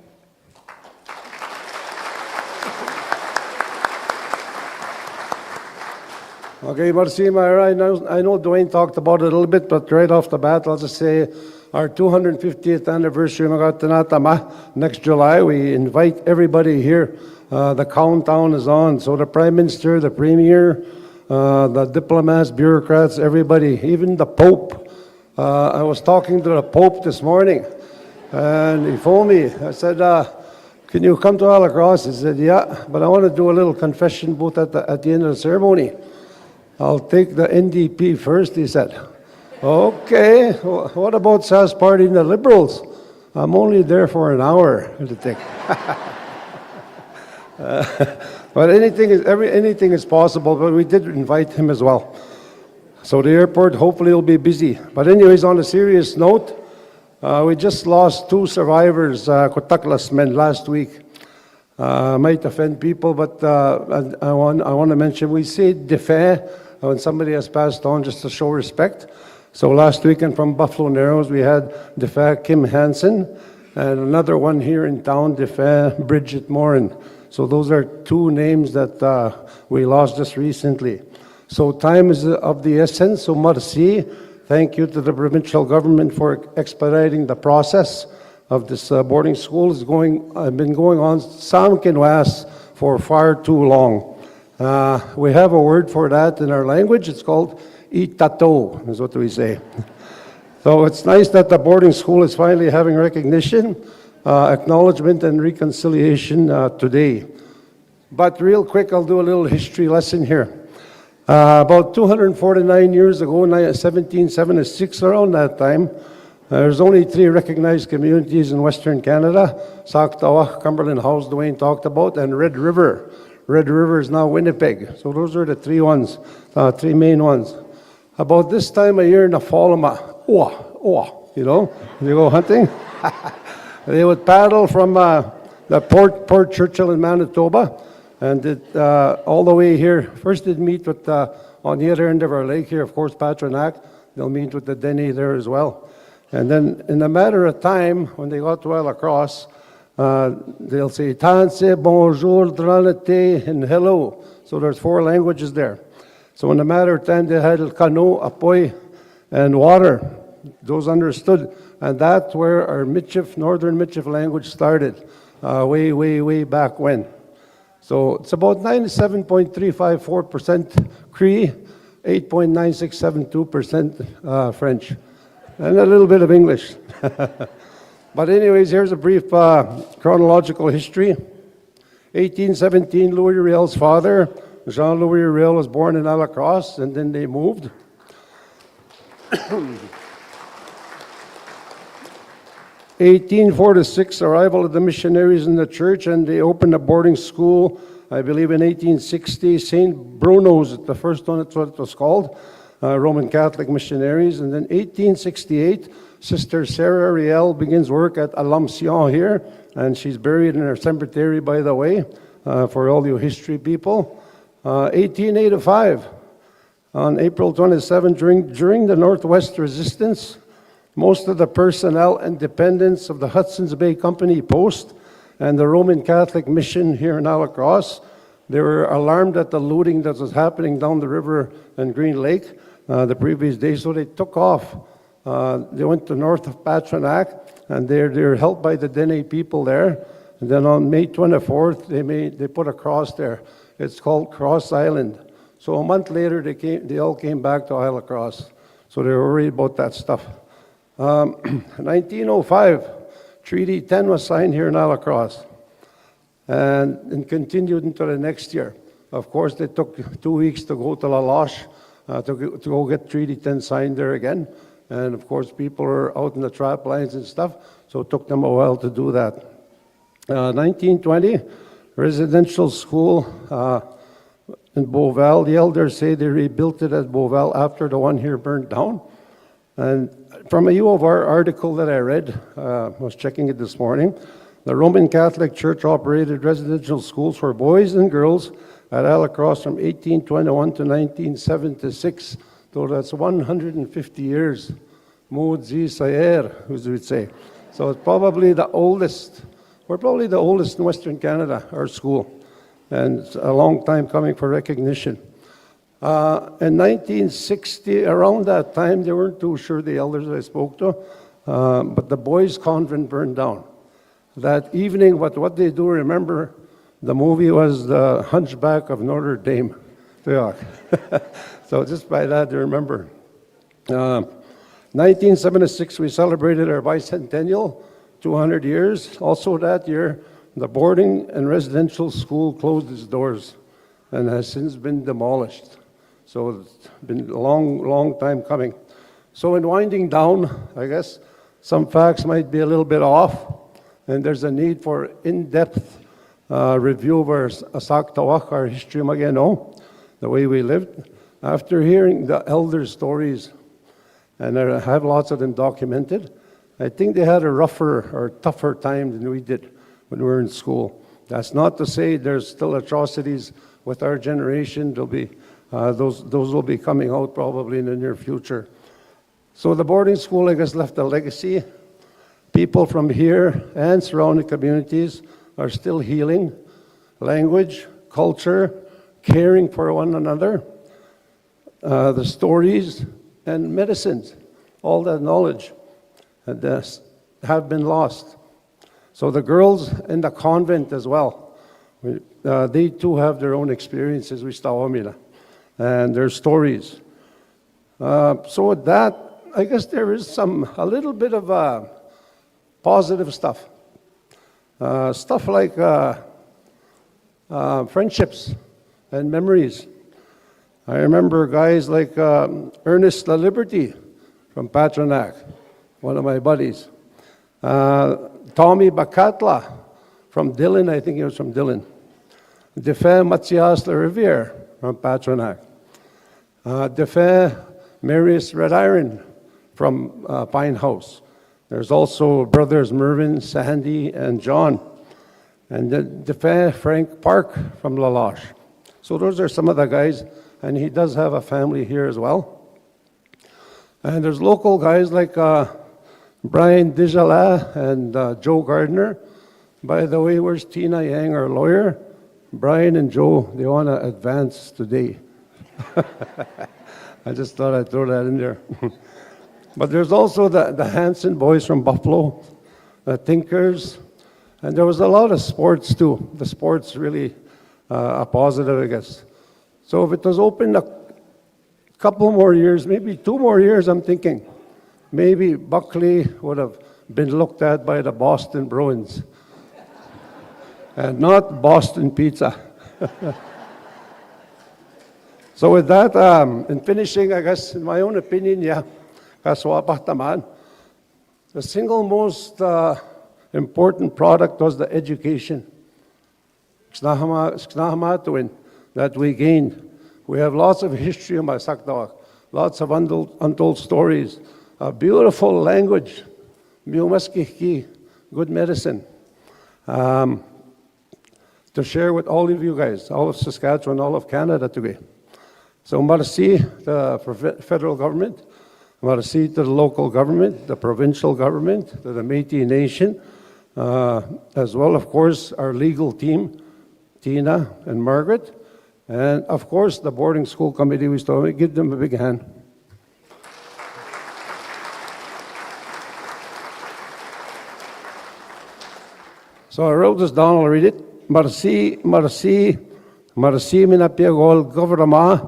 Okay, merci, Myra. I know Dwayne talked about it a little bit, but right off the bat, I'll just say our 250th anniversary next July. We invite everybody here. The countdown is on. So the Prime Minister, the Premier, the diplomats, bureaucrats, everybody, even the Pope. I was talking to the Pope this morning, and he phoned me. I said, can you come to Île-à-Crosse? He said, yeah, but I want to do a little confession booth at the end of the ceremony. I'll take the NDP first, he said. Okay, what about Sask Party and the Liberals? I'm only there for an hour, I think. But anything is possible, but we did invite him as well. So the airport hopefully will be busy. But anyways, on a serious note, we just lost 2 survivors, Kotaklas men, last week. Might offend people, but I want to mention, we say défunt when somebody has passed on, just to show respect. So last weekend from Buffalo Narrows, we had défunt Kim Hansen, and another one here in town, défunt Bridget Morin. So those are 2 names that we lost just recently. So time is of the essence, so merci. Thank you to the provincial government for expediting the process of this boarding school. It's been going on for far too long. We have a word for that in our language. It's called itato, is what we say. So it's nice that the boarding school is finally having recognition, acknowledgement, and reconciliation today. But real quick, I'll do a little history lesson here. About 249 years ago, 1776, around that time, there's only 3 recognized communities in Western Canada: Saskatchewan, Cumberland House, Dwayne talked about, and Red River. Red River is now Winnipeg. So those are the 3 main ones. About this time of year in the fall, you know, you go hunting. They would paddle from the Port Churchill in Manitoba, and all the way here. First they'd meet with, on the other end of our lake here, of course, Patronac. They'll meet with the Denny there as well. And then in a matter of time, when they got to Île-à-Crosse, They'll say tanse, bonjour, dranete, and hello. So there's 4 languages there. So in the matter of time, they had kano, apoy, and water. Those understood. And that's where our Michif, Northern Michif language started, way back when. So it's about 97.354% Cree, 8.9672% French, and a little bit of English. But anyways, here's a brief chronological history. 1817, Louis Riel's father, Jean-Louis Riel, was born in Île-à-la-Crosse, and then they moved. 1846, arrival of the missionaries in the church, and they opened a boarding school, I believe in 1860, St. Bruno's, the first one, that's what it was called, Roman Catholic missionaries. And then 1868, Sister Sarah Riel begins work at L'Assomption here, and she's buried in her cemetery, by the way, for all you history people. 1885, on April 27, during the Northwest Resistance, most of the personnel and dependents of the Hudson's Bay Company Post and the Roman Catholic Mission here in Île-à-la-Crosse, they were alarmed at the looting that was happening down the river in Green Lake the previous day, so they took off. They went to north of Patronac, and they're helped by the Dene people there. And then on May 24th, they put a cross there. It's called Cross Island. So a month later, they all came back to Île-à-la-Crosse. So they were worried about that stuff. 1905, Treaty 10 was signed here in Île-à-la-Crosse and continued into the next year. Of course, they took 2 weeks to go to La Loche to go get Treaty 10 signed there again. And of course, people are out in the trap lines and stuff, so it took them a while to do that. 1920, residential school in Beauval. The elders say they rebuilt it at Beauval after the one here burned down. And from a U of R article that I read, I was checking it this morning, the Roman Catholic Church operated residential schools for boys and girls at Île-à-la-Crosse from 1821 to 1976. So that's 150 years. Maudit Sayer, as we would say. So it's probably the oldest, we're probably the oldest in Western Canada, our school. And it's a long time coming for recognition. In 1960, around that time, they weren't too sure, the elders I spoke to, but the boys' convent burned down. That evening, what they do remember, the movie was The Hunchback of Notre Dame. So just by that, they remember. 1976, we celebrated our bicentennial, 200 years. Also that year, the boarding and residential school closed its doors and has since been demolished. So it's been a long time coming. So in winding down, I guess some facts might be a little bit off, and there's a need for in-depth review of our Saktawak, our history Mageno, the way we lived. After hearing the elders' stories, and I have lots of them documented, I think they had a rougher or tougher time than we did when we were in school. That's not to say there's still atrocities with our generation. There'll be, those will be coming out probably in the near future. So the boarding school, I guess, left a legacy. People from here and surrounding communities are still healing. Language, culture, caring for one another, the stories and medicines, all that knowledge have been lost. So the girls in the convent as well, they too have their own experiences with Stawamila and their stories. So with that, I guess there is a little bit of positive stuff. Stuff like friendships and memories. I remember guys like Ernest La Liberty from Patronac, one of my buddies. Tommy Bacatla from Dillon, I think he was from Dillon. Defin Mathias La Riviere from Patronac. Defin Marius Red Iron from Pine House. There's also brothers Mervyn, Sandy, and John. And Defin Frank Park from La Loche. So those are some of the guys, and he does have a family here as well. And there's local guys like Brian Dijala and Joe Gardner. By the way, where's Tina Yang, our lawyer? Brian and Joe, they want to advance today. I just thought I'd throw that in there. But there's also the Hanson boys from Buffalo, the Tinkers, and there was a lot of sports too. The sports really are positive, I guess. So if it was open a couple more years, maybe 2 more years, I'm thinking, maybe Buckley would have been looked at by the Boston Bruins. And not Boston pizza. So with that, in finishing, I guess, in my own opinion, yeah, kaswapah taman. The single most important product was the education. Xnahamatuin that we gained. We have lots of history in Masaktawak, lots of untold stories, a beautiful language, good medicine. To share with all of you guys, all of Saskatchewan, all of Canada today. So merci the federal government, merci to the local government, the provincial government, to the Métis Nation, as well, of course, our legal team, Tina and Margaret, and of course, the boarding school committee. We still give them a big hand. So I wrote this down, I'll read it. Merci minapiagol government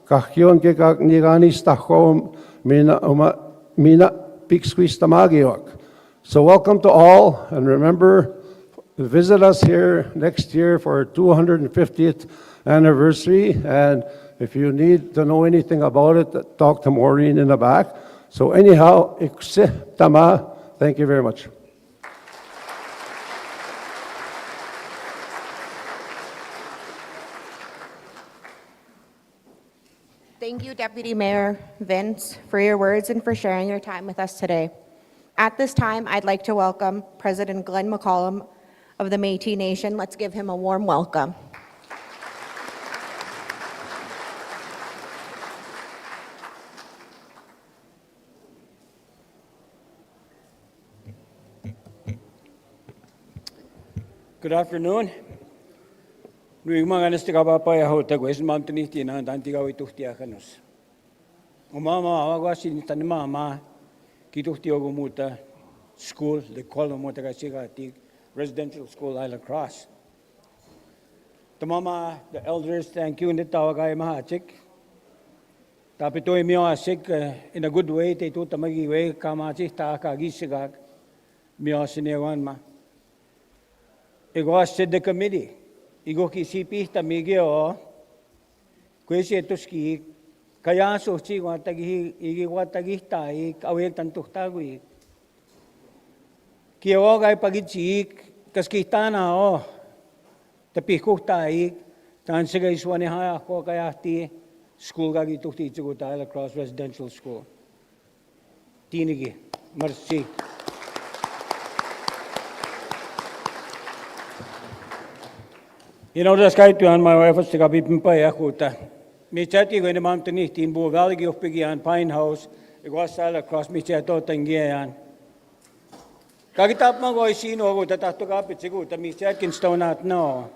kahyon ke kak nigani stachom mina piksquistamagiok. So welcome to all, and remember, visit us here next year for our 250th anniversary, and if you need to know anything about it, talk to Maureen in the back. So anyhow, thank you very much. Thank you, Deputy Mayor Vince, for your words and for sharing your time with us today. At this time, I'd like to welcome President Glenn McCollum of the Métis Nation. Let's give him a warm welcome. Good afternoon. Nui mga nastiga papa ya hota gues mamtani tina dantiga wi tuhtia kanus. Mama awasi ni tanima ma kituhtio gumuta school the kolomota kasiga ti residential school Île-à-la-Crosse. Mama, the elders, thank you in the tawagay mahachik. Tapitoy mio asik in a good way te tu tamagi way kamachik ta kagisigag mio sinewan ma. Ego said the committee. Igo kisipi tamigi o kwesi etuski kaya sochi watagi igi watagi tai awek tantuhtagui kiawagay pagitsik kaskitana o tapikuhtai tan sigay swani ha ako kaya ti school gagi tuhti tsuguta Île-à-la-Crosse residential school tinigi merci. You know, das geht an my wife to be pimpa yakuta. Me chati when the mountain in Bo Valley of Piggy and Pine House, it was Île-à-la-Crosse, me chato tangian. Kagitap mango is seen over that to capit, the me chatkin stone at no.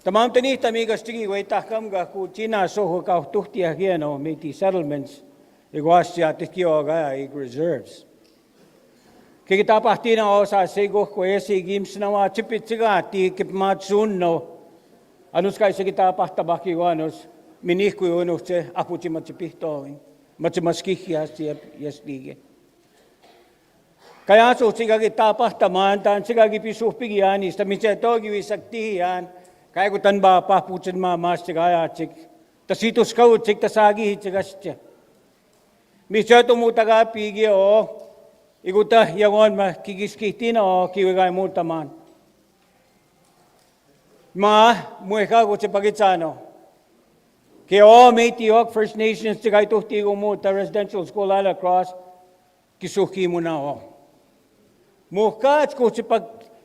The mountain is amiga sticky way takamga kutina so hook out tuhtia hieno, Métis settlements, it was Yatikioga reserves. Kikitapahtina o sa sego kwesi gims na wa chipitsigati kipmatsun no anus kai sikitapahtabaki wanos minihku unos che apuchi machipihto machimaskihias yastige kaya so sigagitapahtaman tan sigagipisupigianis tamichetogi wisaktihan kaya kutan ba papuchin mamas sigaya chik tasitos kaut chik tasagi chigascha michato mutaga pigi o iguta yagon ma kikiskitina o kiwigay mutaman. Ma mueka ko sa pagitsano. Kaya o Métis First Nations tigay tuhtigo mo ta residential school Île-à-la-Crosse kisuki mo na o. Muka ko sa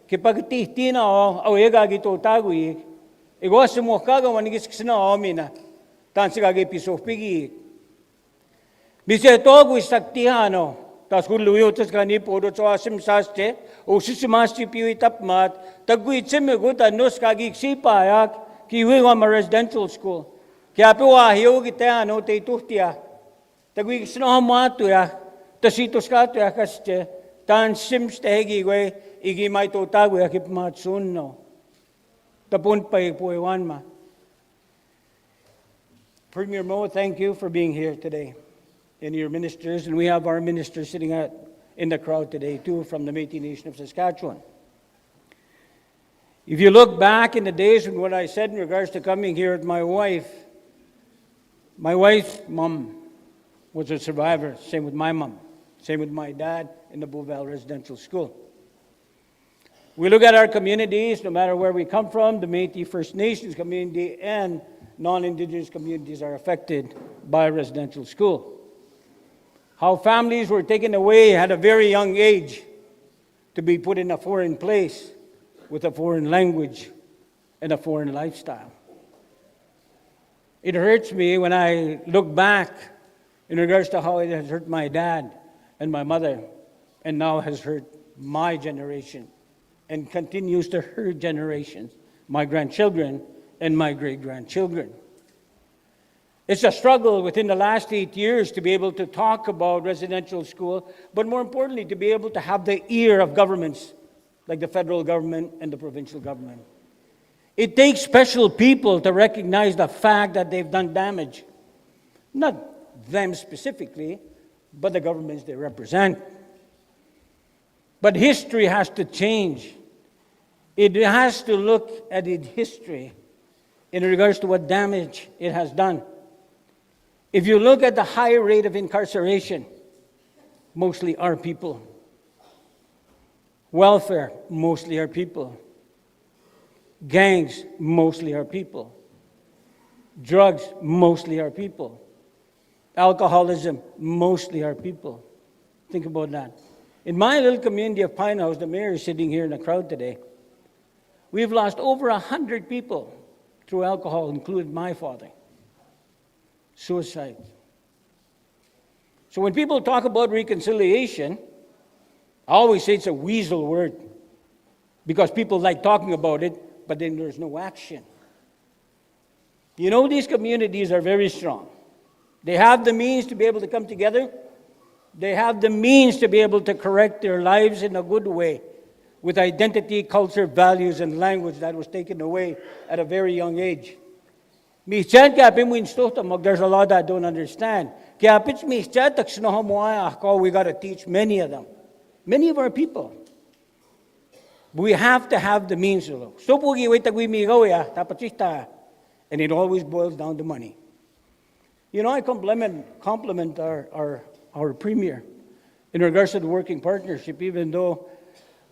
kipagtihtina o awega gito tagui. Igwas mo kaga manigiskina o mina. Tan sigagi pisupigi. Bise togu isaktihano. tas kun luyo tas kani podo so asim saste o sisimasti piwi tapmat tagui tsime guta nos kagik sipayak kiwi wa residential school kaya pe wa hiyo kita ano te tuhtia tagui sno hamatu ya tasitos ka to ya kaste tan sims tehegi we igi mai to tagu ya kipmat sunno tapun pa ipuwan ma. Premier Moe, thank you for being here today, and your ministers, and we have our ministers sitting in the crowd today too from the Métis Nation of Saskatchewan. If you look back in the days when what I said in regards to coming here with my wife's mom was a survivor, same with my mom, same with my dad in the Beauval Residential School. We look at our communities, no matter where we come from, the Métis First Nations community and non-Indigenous communities are affected by residential school. How families were taken away at a very young age to be put in a foreign place with a foreign language and a foreign lifestyle. It hurts me when I look back in regards to how it has hurt my dad and my mother, and now has hurt my generation and continues to hurt generations, my grandchildren and my great-grandchildren. It's a struggle within the last 8 years to be able to talk about residential school, but more importantly, to be able to have the ear of governments like the federal government and the provincial government. It takes special people to recognize the fact that they've done damage. Not them specifically, but the governments they represent. But history has to change. It has to look at its history in regards to what damage it has done. If you look at the high rate of incarceration, mostly our people. Welfare, mostly our people. Gangs, mostly our people. Drugs, mostly our people. Alcoholism, mostly our people. Think about that. In my little community of Pine House, the mayor is sitting here in the crowd today. We've lost over 100 people through alcohol, including my father. Suicide. So when people talk about reconciliation, I always say it's a weasel word because people like talking about it, but then there's no action. You know, these communities are very strong. They have the means to be able to come together. They have the means to be able to correct their lives in a good way with identity, culture, values, and language that was taken away at a very young age. There's a lot that I don't understand. We got to teach many of them. Many of our people. We have to have the means of those. And it always boils down to money. You know, I compliment our premier in regards to the working partnership, even though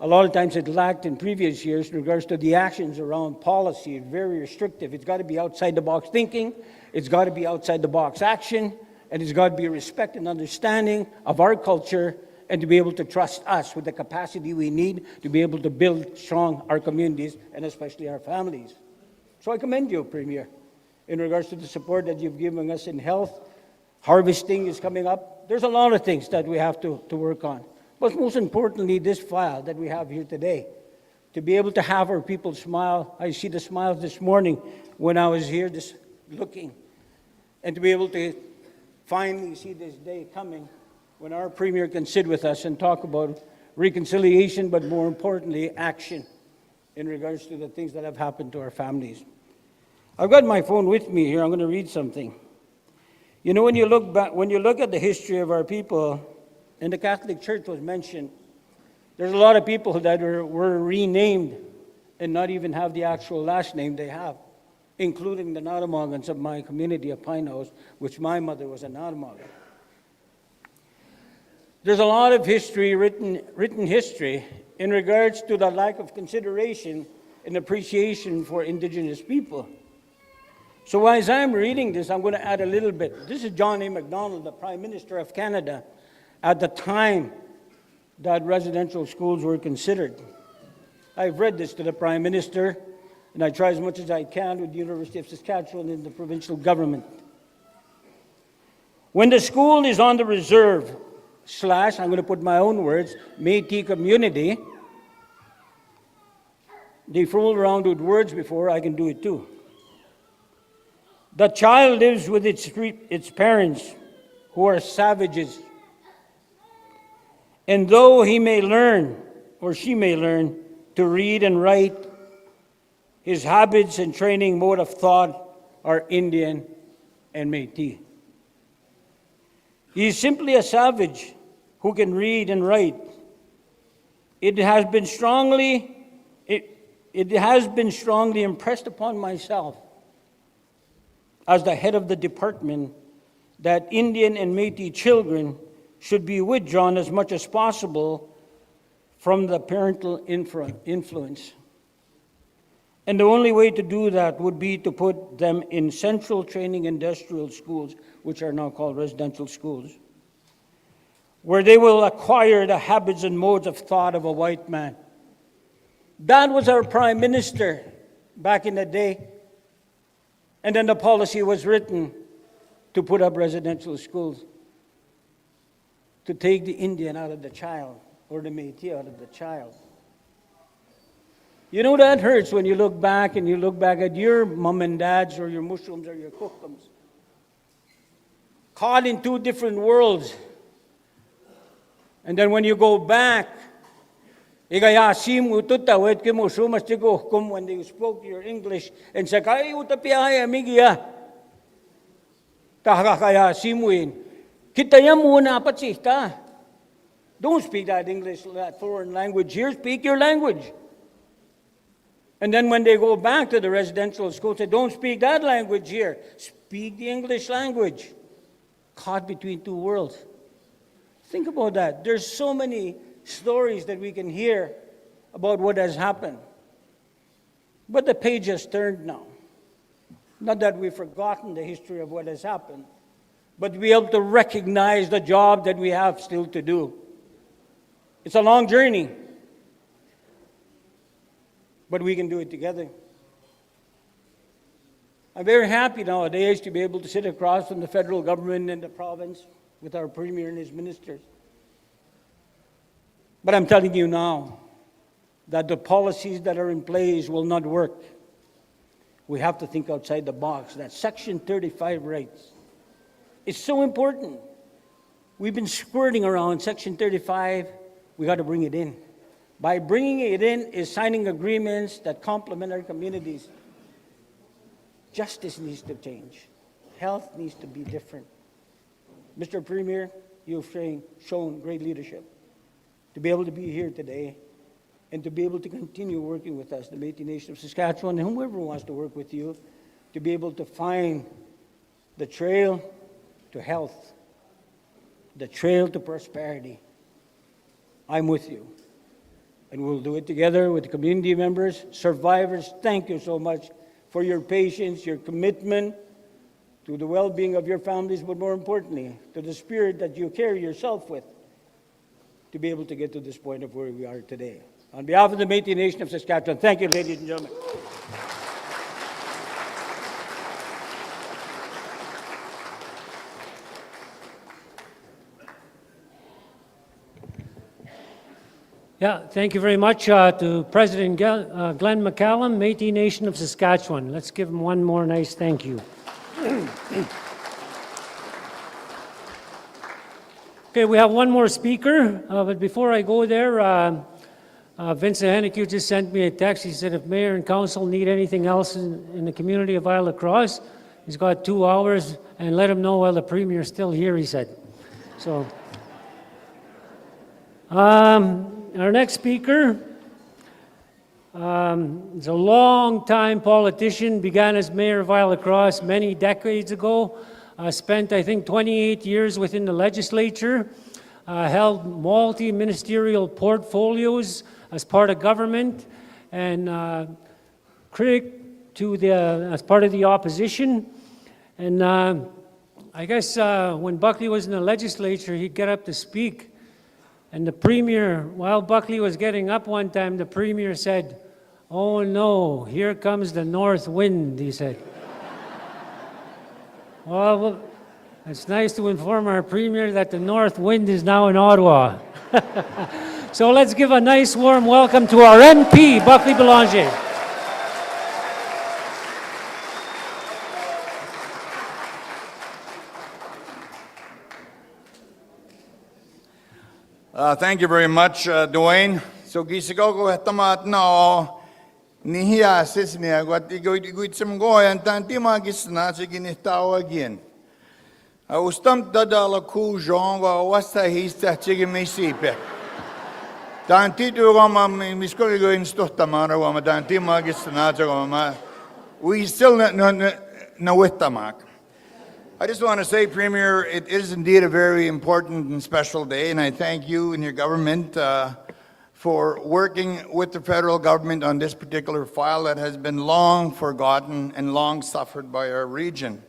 a lot of times it lacked in previous years in regards to the actions around policy. It's very restrictive. It's got to be outside the box thinking. It's got to be outside the box action. And it's got to be respect and understanding of our culture and to be able to trust us with the capacity we need to be able to build strong our communities and especially our families. So I commend you, Premier, in regards to the support that you've given us in health. Harvesting is coming up. There's a lot of things that we have to work on. But most importantly, this file that we have here today, to be able to have our people smile. I see the smiles this morning when I was here just looking. And to be able to finally see this day coming when our Premier can sit with us and talk about reconciliation, but more importantly, action in regards to the things that have happened to our families. I've got my phone with me here. I'm going to read something. You know, when you look at the history of our people, and the Catholic Church was mentioned, there's a lot of people that were renamed and not even have the actual last name they have, including the Natamagans of my community of Pine House, which my mother was a Natamagan. There's a lot of history, written history, in regards to the lack of consideration and appreciation for Indigenous people. So as I'm reading this, I'm going to add a little bit. This is John A. Macdonald, the Prime Minister of Canada, at the time that residential schools were considered. I've read this to the Prime Minister, and I try as much as I can with the University of Saskatchewan and the provincial government. When the school is on the reserve, / I'm going to put my own words, Métis community. They fooled around with words before, I can do it too. The child lives with its parents, who are savages. And though he may learn, or she may learn, to read and write, his habits and training mode of thought are Indian and Métis. He is simply a savage who can read and write. It has been strongly impressed upon myself as the head of the department that Indian and Métis children should be withdrawn as much as possible from the parental influence. And the only way to do that would be to put them in central training industrial schools, which are now called residential schools, where they will acquire the habits and modes of thought of a white man. That was our prime minister back in the day. And then the policy was written to put up residential schools, to take the Indian out of the child, or the Métis out of the child. You know, that hurts when you look back and you look back at your mom and dads or your Muslims or your Kokums, caught in two different worlds. And then when you go back, when they spoke your English and said, don't speak that English, that foreign language here, speak your language. And then when they go back to the residential school, say, don't speak that language here, speak the English language. Caught between two worlds. Think about that. There's so many stories that we can hear about what has happened. But the page has turned now. Not that we've forgotten the history of what has happened, but to be able to recognize the job that we have still to do. It's a long journey, but we can do it together. I'm very happy nowadays to be able to sit across from the federal government and the province with our premier and his ministers. But I'm telling you now that the policies that are in place will not work. We have to think outside the box. That Section 35 rights is so important. We've been squirting around Section 35. We got to bring it in. By bringing it in is signing agreements that complement our communities. Justice needs to change. Health needs to be different. Mr. Premier, you've shown great leadership to be able to be here today and to be able to continue working with us, the Métis Nation of Saskatchewan, and whoever wants to work with you, to be able to find the trail to health, the trail to prosperity. I'm with you. And we'll do it together with the community members. Survivors, thank you so much for your patience, your commitment to the well-being of your families, but more importantly, to the spirit that you carry yourself with to be able to get to this point of where we are today. On behalf of the Métis Nation of Saskatchewan, thank you, ladies and gentlemen. Yeah, thank you very much to President Glenn McCallum, Métis Nation of Saskatchewan. Let's give him one more nice thank you. Okay, we have one more speaker, but before I go there, Vincent Hennique just sent me a text. He said if Mayor and Council need anything else in the community of Île-à-la-Crosse, he's got 2 hours, and let him know while the Premier's still here, he said. So, our next speaker is a long-time politician, began as mayor of Île-à-la-Crosse many decades ago, spent, I think, 28 years within the legislature, held multi-ministerial portfolios as part of government, and critic to as part of the opposition. And I guess when Buckley was in the legislature, he'd get up to speak. And the Premier, while Buckley was getting up one time, the Premier said, "Oh no, here comes the north wind," he said. Well, It's nice to inform our Premier that the north wind is now in Ottawa. So let's give a nice warm welcome to our MP, Buckley Belanger. Thank you very much, Dwayne. So gisigoko tamat na nihiya sisniya gwat iguit semgoyan tantima gisna siginitawa again. Ustam dadala ku jonga wasta hista chigimisipe. Tantitu gama miskoligo instohtamara gama tantima gisna gama. We still no witamak. I just want to say, Premier, it is indeed a very important and special day, and I thank you and your government for working with the federal government on this particular file that has been long forgotten and long suffered by our region.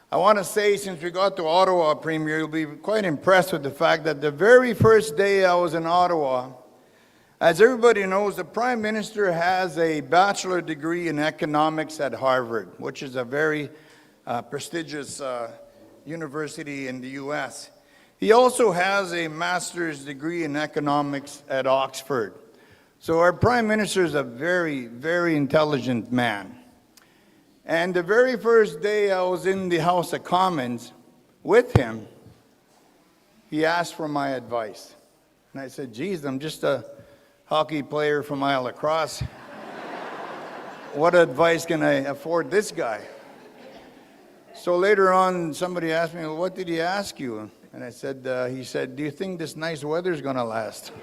I want to say, since we got to Ottawa, Premier, you'll be quite impressed with the fact that the very first day I was in Ottawa, as everybody knows, the Prime Minister has a bachelor degree in economics at Harvard, which is a very prestigious university in the U.S. He also has a master's degree in economics at Oxford. So our Prime Minister is a very, very intelligent man. And the very first day I was in the House of Commons with him, he asked for my advice. And I said, geez, I'm just a hockey player from Île-à-la-Crosse. What advice can I afford this guy? So later on, somebody asked me, well, what did he ask you? And I said, he said, do you think this nice weather's going to last?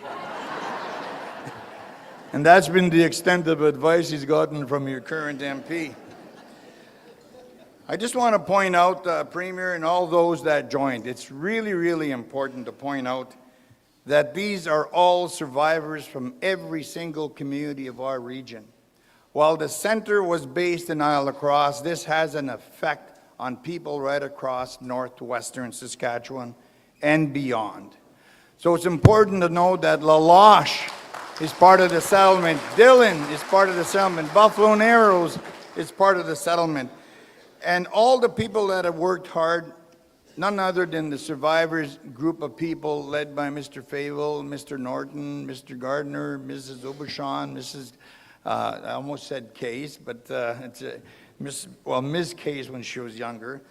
And that's been the extent of advice he's gotten from your current MP. I just want to point out, Premier, and all those that joined, it's really, really important to point out that these are all survivors from every single community of our region. While the center was based in Île-à-la-Crosse, this has an effect on people right across northwestern Saskatchewan and beyond. So it's important to know that La Loche is part of the settlement, Dillon is part of the settlement, Buffalo Narrows is part of the settlement, and all the people that have worked hard, none other than the survivors group of people led by Mr. Favel, Mr. Norton, Mr. Gardner, Mrs. Aubuchon, Mrs. I almost said Case, but it's Ms. Case when she was younger,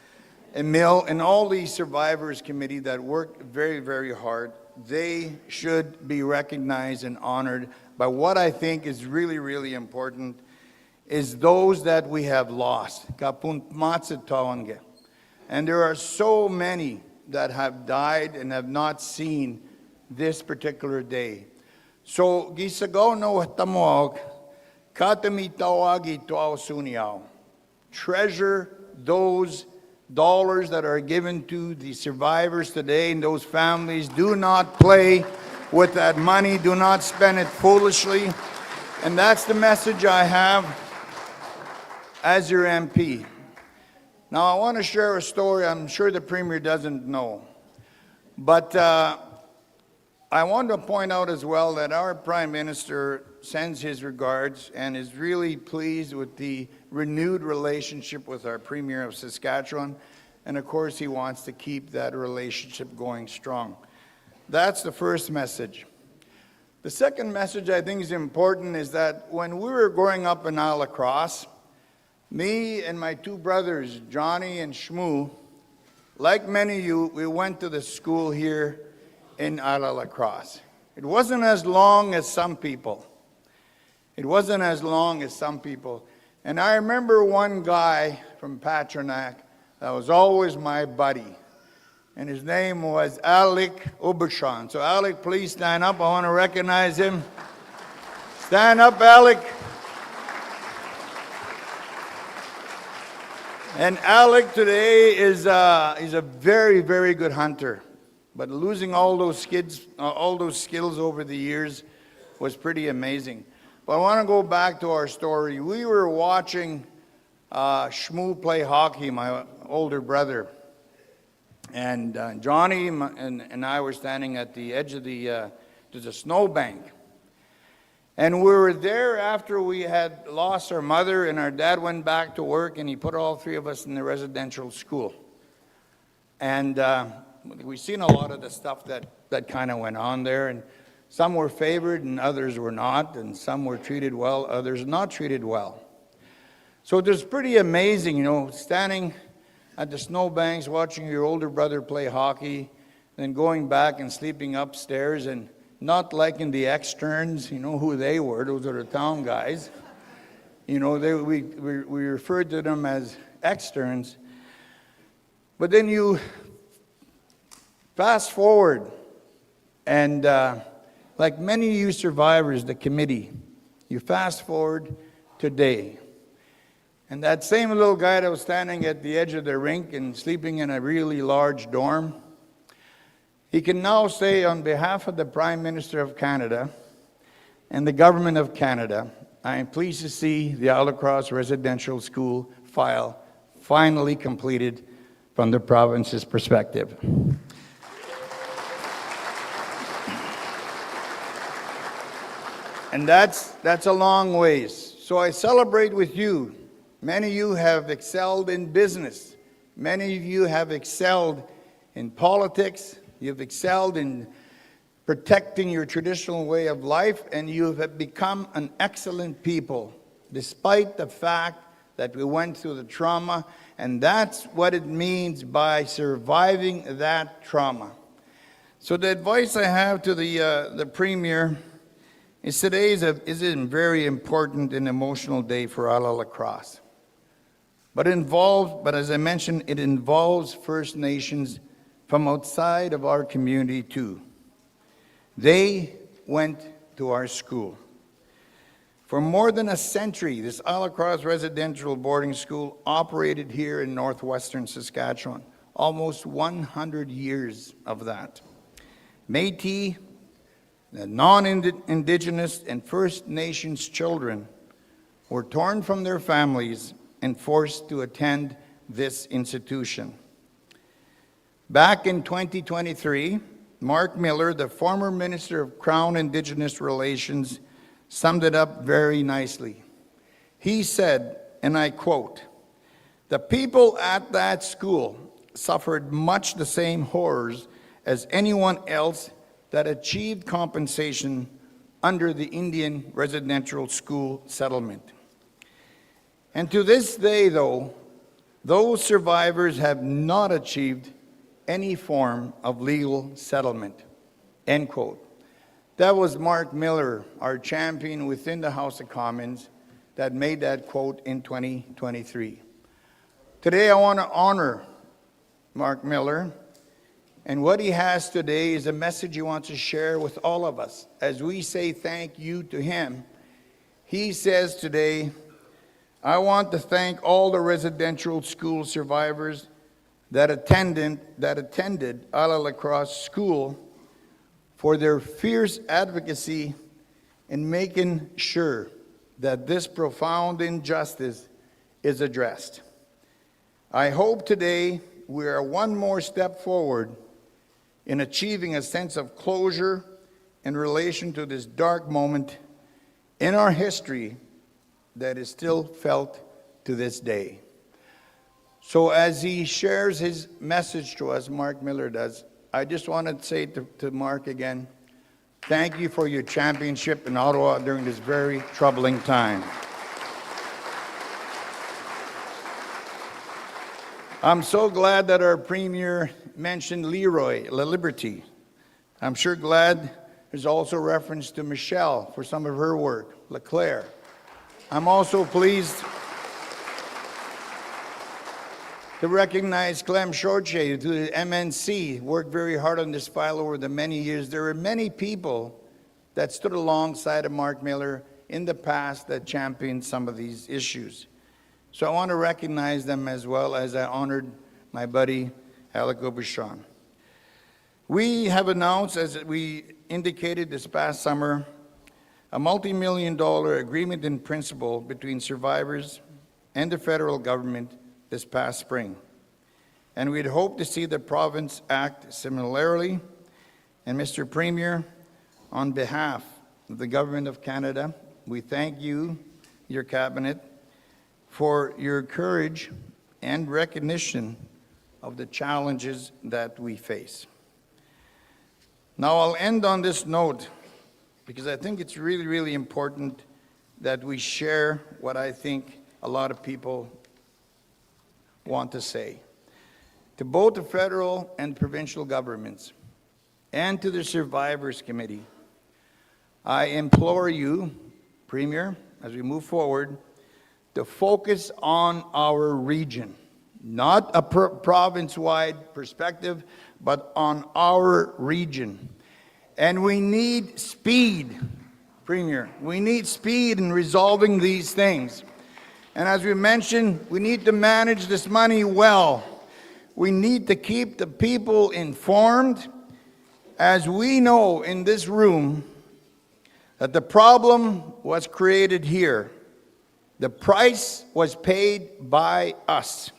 Emil, and all these survivors committee that worked very, very hard. They should be recognized and honored. But what I think is really, really important is those that we have lost. And there are so many that have died and have not seen this particular day. So, gisagaw no tamoag, katami tawagi tuaw suniao. Treasure those dollars that are given to the survivors today and those families. Do not play with that money. Do not spend it foolishly. And that's the message I have as your MP. Now, I want to share a story I'm sure the Premier doesn't know. But I want to point out as well that our Prime Minister sends his regards and is really pleased with the renewed relationship with our Premier of Saskatchewan. And of course, he wants to keep that relationship going strong. That's the first message. The second message I think is important is that when we were growing up in Île-à-la-Crosse, me and my two brothers, Johnny and Shmoo, like many of you, we went to the school here in Île-à-la-Crosse. It wasn't as long as some people. It wasn't as long as some people. And I remember one guy from Patronac that was always my buddy. And his name was Alec Aubuchon. So Alec, please stand up. I want to recognize him. Stand up, Alec. And Alec today is he's a very, very good hunter. But losing all those skills over the years was pretty amazing. But I want to go back to our story. We were watching Shmoo play hockey, my older brother. And Johnny and I were standing at the edge of there's a snowbank. And we were there after we had lost our mother, and our dad went back to work, and he put all three of us in the residential school. And we've seen a lot of the stuff that kind of went on there, and some were favored and others were not, and some were treated well, others not treated well. So it was pretty amazing, you know, standing at the snowbanks watching your older brother play hockey, then going back and sleeping upstairs and not liking the externs, you know who they were, those are the town guys. You know, we referred to them as externs. But then you fast forward, and like many of you survivors, the committee, you fast forward today. And that same little guy that was standing at the edge of the rink and sleeping in a really large dorm, he can now say on behalf of the Prime Minister of Canada and the Government of Canada, I am pleased to see the Île-à-la-Crosse Residential School file finally completed from the province's perspective. And that's a long ways. So I celebrate with you. Many of you have excelled in business. Many of you have excelled in politics. You've excelled in protecting your traditional way of life, and you have become an excellent people, despite the fact that we went through the trauma, and that's what it means by surviving that trauma. So the advice I have to the Premier is today is a very important and emotional day for Île-à-la-Crosse. But as I mentioned, it involves First Nations from outside of our community too. They went to our school. For more than a century, this Île-à-Crosse residential boarding school operated here in northwestern Saskatchewan. Almost 100 years of that. Métis, the non-Indigenous and First Nations children were torn from their families and forced to attend this institution. Back in 2023, Mark Miller, the former Minister of Crown Indigenous Relations, summed it up very nicely. He said, and I quote, "The people at that school suffered much the same horrors as anyone else that achieved compensation under the Indian residential school settlement. And to this day, though, those survivors have not achieved any form of legal settlement," end quote. That was Mark Miller, our champion within the House of Commons, that made that quote in 2023. Today, I want to honor Mark Miller, and what he has today is a message he wants to share with all of us. As we say thank you to him, he says today, "I want to thank all the residential school survivors that attended Île-à-la-Crosse School for their fierce advocacy in making sure that this profound injustice is addressed. I hope today we are one more step forward in achieving a sense of closure in relation to this dark moment in our history that is still felt to this day." So as he shares his message to us, Mark Miller does, I just want to say to Mark again, thank you for your championship in Ottawa during this very troubling time. I'm so glad that our Premier mentioned Leroy, La Liberty. I'm sure glad there's also reference to Michelle for some of her work, LeClaire. I'm also pleased to recognize Clem Shortshade, who the MNC worked very hard on this file over the many years. There are many people that stood alongside of Mark Miller in the past that championed some of these issues. So I want to recognize them as well as I honored my buddy, Alec Aubuchon. We have announced, as we indicated this past summer, a multi-million-dollar agreement in principle between survivors and the federal government this past spring. And we'd hope to see the province act similarly. And Mr. Premier, on behalf of the Government of Canada, we thank you, your cabinet, for your courage and recognition of the challenges that we face. Now, I'll end on this note because I think it's really, really important that we share what I think a lot of people want to say. To both the federal and provincial governments and to the Survivors Committee, I implore you, Premier, as we move forward, to focus on our region, not a province-wide perspective, but on our region. And we need speed, Premier. We need speed in resolving these things. And as we mentioned, we need to manage this money well. We need to keep the people informed, as we know in this room that the problem was created here. The price was paid by us.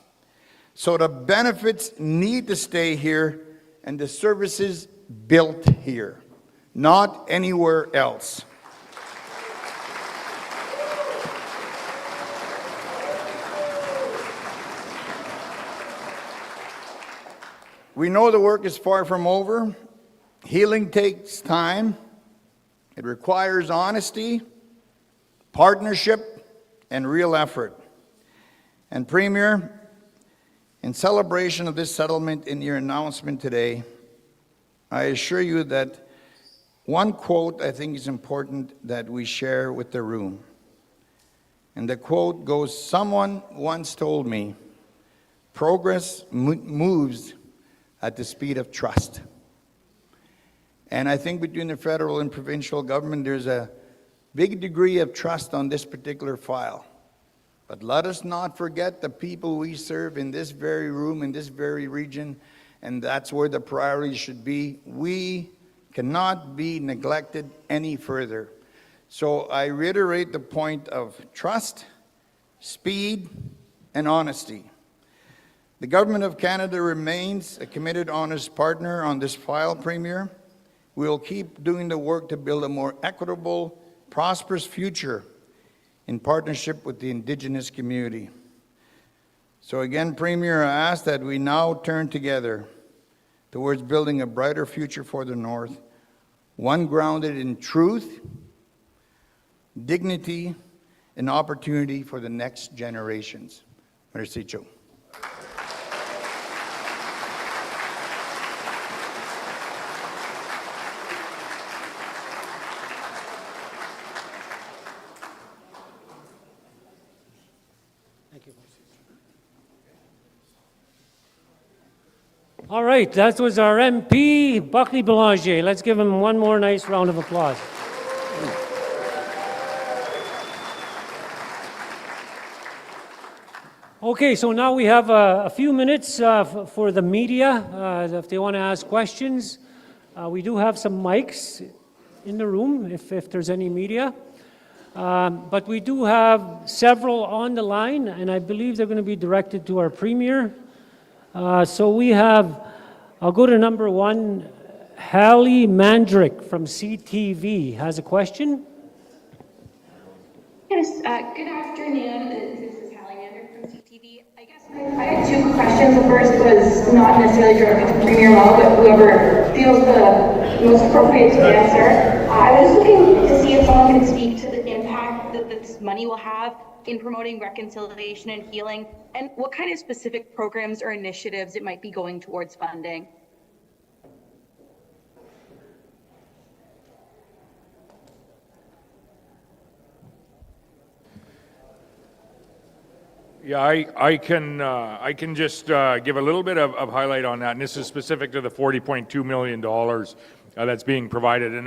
So the benefits need to stay here and the services built here, not anywhere else. We know the work is far from over. Healing takes time. It requires honesty, partnership, and real effort. And Premier, in celebration of this settlement in your announcement today, I assure you that one quote I think is important that we share with the room. And the quote goes, "Someone once told me, progress moves at the speed of trust." And I think between the federal and provincial government, there's a big degree of trust on this particular file. But let us not forget the people we serve in this very room, in this very region, and that's where the priority should be. We cannot be neglected any further. So I reiterate the point of trust, speed, and honesty. The Government of Canada remains a committed, honest partner on this file, Premier. We'll keep doing the work to build a more equitable, prosperous future in partnership with the Indigenous community. So again, Premier, I ask that we now turn together towards building a brighter future for the North, one grounded in truth, dignity, and opportunity for the next generations. Merci, Joe. All right, that was our MP, Buckley Belanger. Let's give him one more nice round of applause. Okay, so now we have a few minutes for the media, if they want to ask questions. We do have some mics in the room, if there's any media. But we do have several on the line, and I believe they're going to be directed to our Premier. So we have, I'll go to number one, Hallie Mandrick from CTV has a question. Yes, good afternoon. This is Hallie Mandrick from CTV. I guess I had two quick questions. The first was not necessarily directed to Premier Moe, but whoever feels the most appropriate to answer. I was looking to see if someone could speak to the impact that this money will have in promoting reconciliation and healing, and what kind of specific programs or initiatives it might be going towards funding. Yeah, I can just give a little bit of highlight on that, and this is specific to the $40.2 million that's being provided. And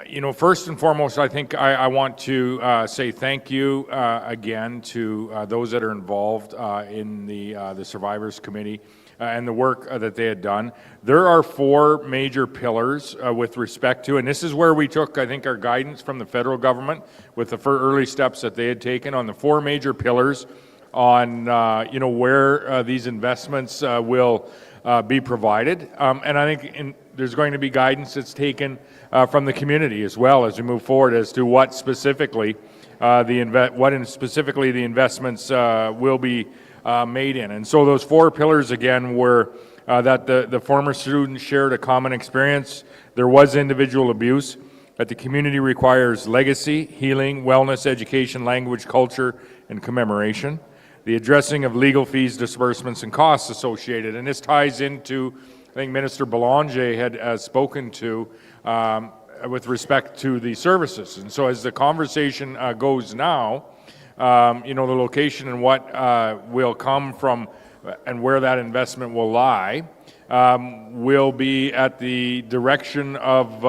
you know, first and foremost, I think I want to say thank you again to those that are involved in the Survivors Committee and the work that they had done. There are four major pillars with respect to, and this is where we took, I think, our guidance from the federal government with the early steps that they had taken on the four major pillars on, you know, where these investments will be provided. And I think there's going to be guidance that's taken from the community as well as we move forward as to what specifically the investments will be made in. And so those 4 pillars again were that the former students shared a common experience, there was individual abuse, that the community requires legacy, healing, wellness, education, language, culture, and commemoration, the addressing of legal fees, disbursements, and costs associated. And this ties into, I think Minister Belanger had spoken to with respect to the services. And so as the conversation goes now, the location and what will come from and where that investment will lie will be at the direction of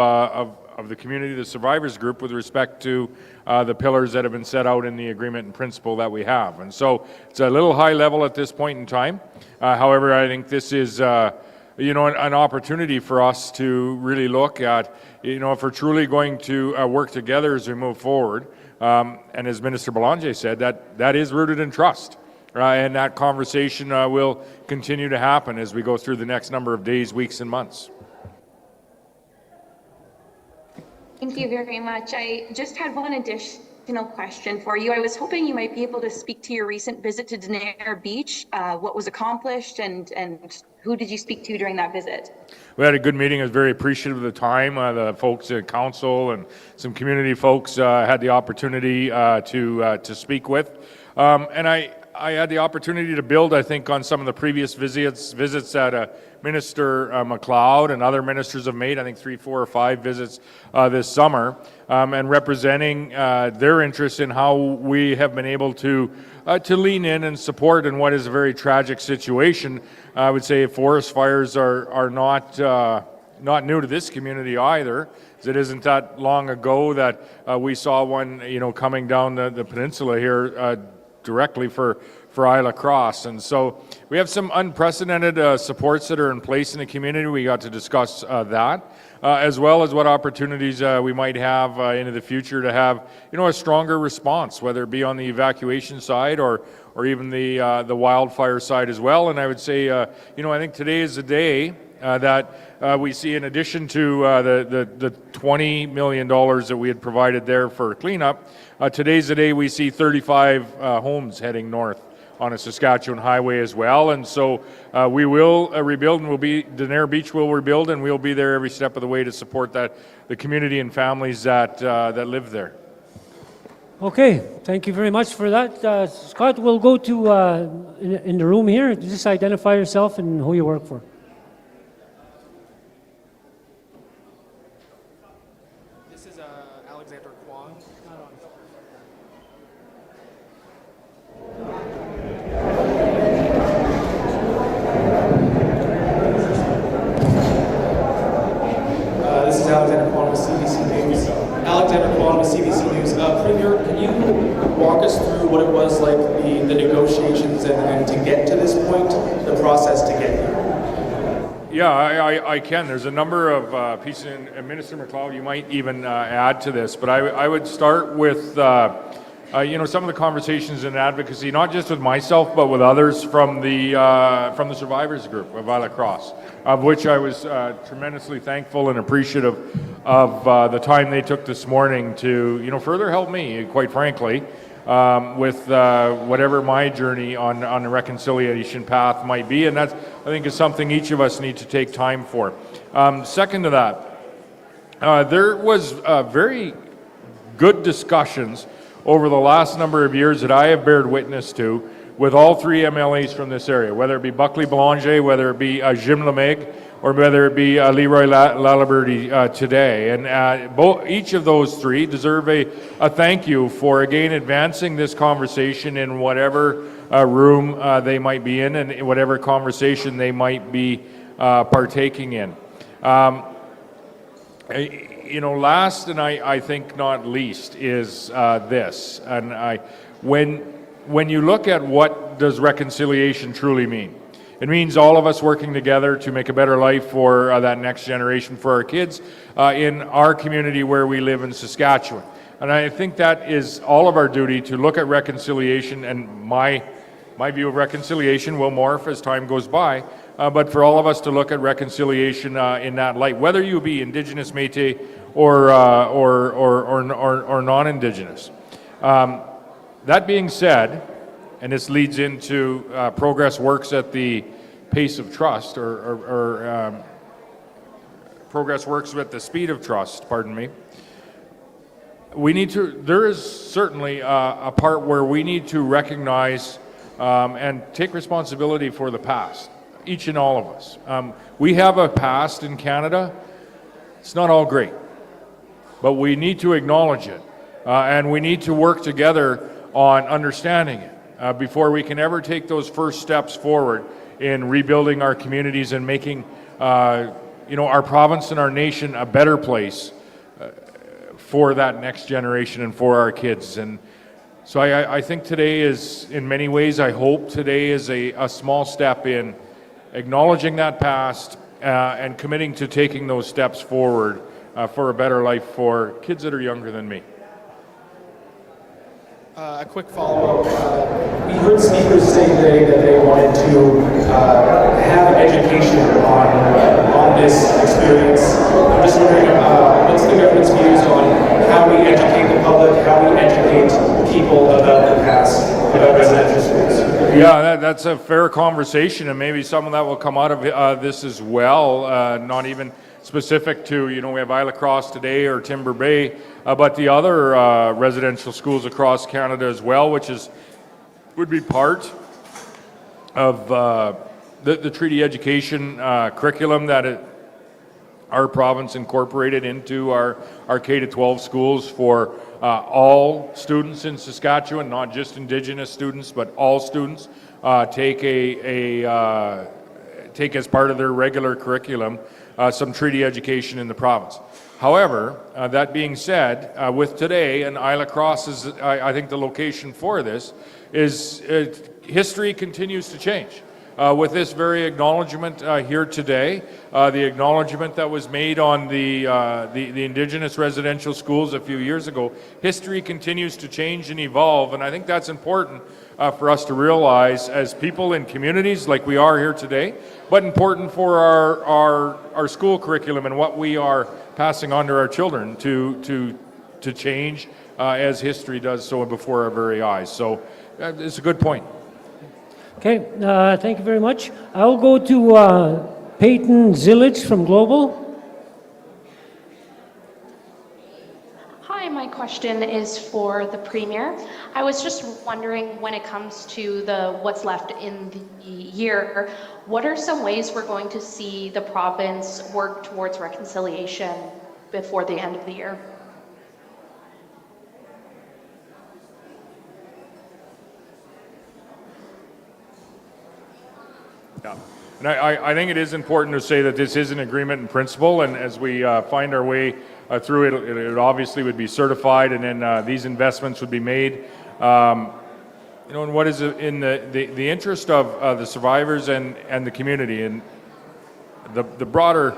the community, the survivors group, with respect to the pillars that have been set out in the agreement in principle that we have. And so it's a little high level at this point in time. However, I think this is an opportunity for us to really look at, if we're truly going to work together as we move forward. And as Minister Belanger said, that is rooted in trust. And that conversation will continue to happen as we go through the next number of days, weeks, and months. Thank you very much. I just had one additional question for you. I was hoping you might be able to speak to your recent visit to Denair Beach, what was accomplished, and who did you speak to during that visit? We had a good meeting. I was very appreciative of the time. The folks at council and some community folks had the opportunity to speak with. And I had the opportunity to build, I think, on some of the previous visits that Minister McLeod and other ministers have made, I think 3, 4, or 5 visits this summer, and representing their interest in how we have been able to lean in and support in what is a very tragic situation. I would say forest fires are not new to this community either. It isn't that long ago that we saw one, coming down the peninsula here directly for Île-à-la-Crosse. And so we have some unprecedented supports that are in place in the community. We got to discuss that, as well as what opportunities we might have into the future to have, a stronger response, whether it be on the evacuation side or even the wildfire side as well. And I would say, I think today is the day that we see, in addition to the $20 million that we had provided there for cleanup, today's the day we see 35 homes heading north on a Saskatchewan highway as well. And so we will rebuild, and Denair Beach will rebuild, and we'll be there every step of the way to support the community and families that live there. Okay, thank you very much for that. Scott, we'll go to in the room here. Just identify yourself and who you work for. This is Alexander Kwong. This is Alexander Kwong with CBC News. Alexander Kwong with CBC News. Premier, can you walk us through what it was like, the negotiations and to get to this point, the process to get here? Yeah, I can. There's a number of pieces, and Minister McLeod, you might even add to this, but I would start with some of the conversations in advocacy, not just with myself, but with others from the survivors group of Île-à-la-Crosse, of which I was tremendously thankful and appreciative of the time they took this morning to further help me, quite frankly, with whatever my journey on the reconciliation path might be, and that's, I think, is something each of us need to take time for. Second to that, there was very good discussions over the last number of years that I have bared witness to with all 3 MLAs from this area, whether it be Buckley Belanger, whether it be Jim Lemaitre, or whether it be Leroy Laliberty today. And each of those 3 deserve a thank you for, again, advancing this conversation in whatever room they might be in and whatever conversation they might be partaking in. Last and I think not least is this. And when you look at what does reconciliation truly mean, it means all of us working together to make a better life for that next generation, for our kids in our community where we live in Saskatchewan. And I think that is all of our duty, to look at reconciliation, and my view of reconciliation will morph as time goes by, but for all of us to look at reconciliation in that light, whether you be Indigenous, Métis, or non-Indigenous. That being said, and this leads into progress works at the pace of trust, or progress works with the speed of trust, pardon me. There is certainly a part where we need to recognize and take responsibility for the past, each and all of us. We have a past in Canada. It's not all great, but we need to acknowledge it, and we need to work together on understanding it before we can ever take those first steps forward in rebuilding our communities and making our province and our nation a better place for that next generation and for our kids. And so I think today is, in many ways, I hope today is a small step in acknowledging that past and committing to taking those steps forward for a better life for kids that are younger than me. A quick follow-up. We heard speakers say today that they wanted to have education on this experience. I'm just wondering, what's the government's views on how we educate the public, how we educate people about the past, about residential schools? Yeah, that's a fair conversation, and maybe some of that will come out of this as well, not even specific to, we have Île-à-la-Crosse today or Timber Bay, but the other residential schools across Canada as well, which would be part of the treaty education curriculum that our province incorporated into our K-12 schools for all students in Saskatchewan, not just Indigenous students, but all students take as part of their regular curriculum some treaty education in the province. However, that being said, with today, and Île-à-Crosse is, I think, the location for this, is history continues to change. With this very acknowledgement here today, the acknowledgement that was made on the Indigenous residential schools a few years ago, history continues to change and evolve, and I think that's important for us to realize as people in communities like we are here today, but important for our school curriculum and what we are passing on to our children to change as history does so before our very eyes. So it's a good point. Okay, thank you very much. I'll go to Peyton Zilich from Global. Hi, my question is for the Premier. I was just wondering, when it comes to what's left in the year, what are some ways we're going to see the province work towards reconciliation before the end of the year? Yeah, and I think it is important to say that this is an agreement in principle, and as we find our way through it, it obviously would be certified, and then these investments would be made. And what is in the interest of the survivors and the community and the broader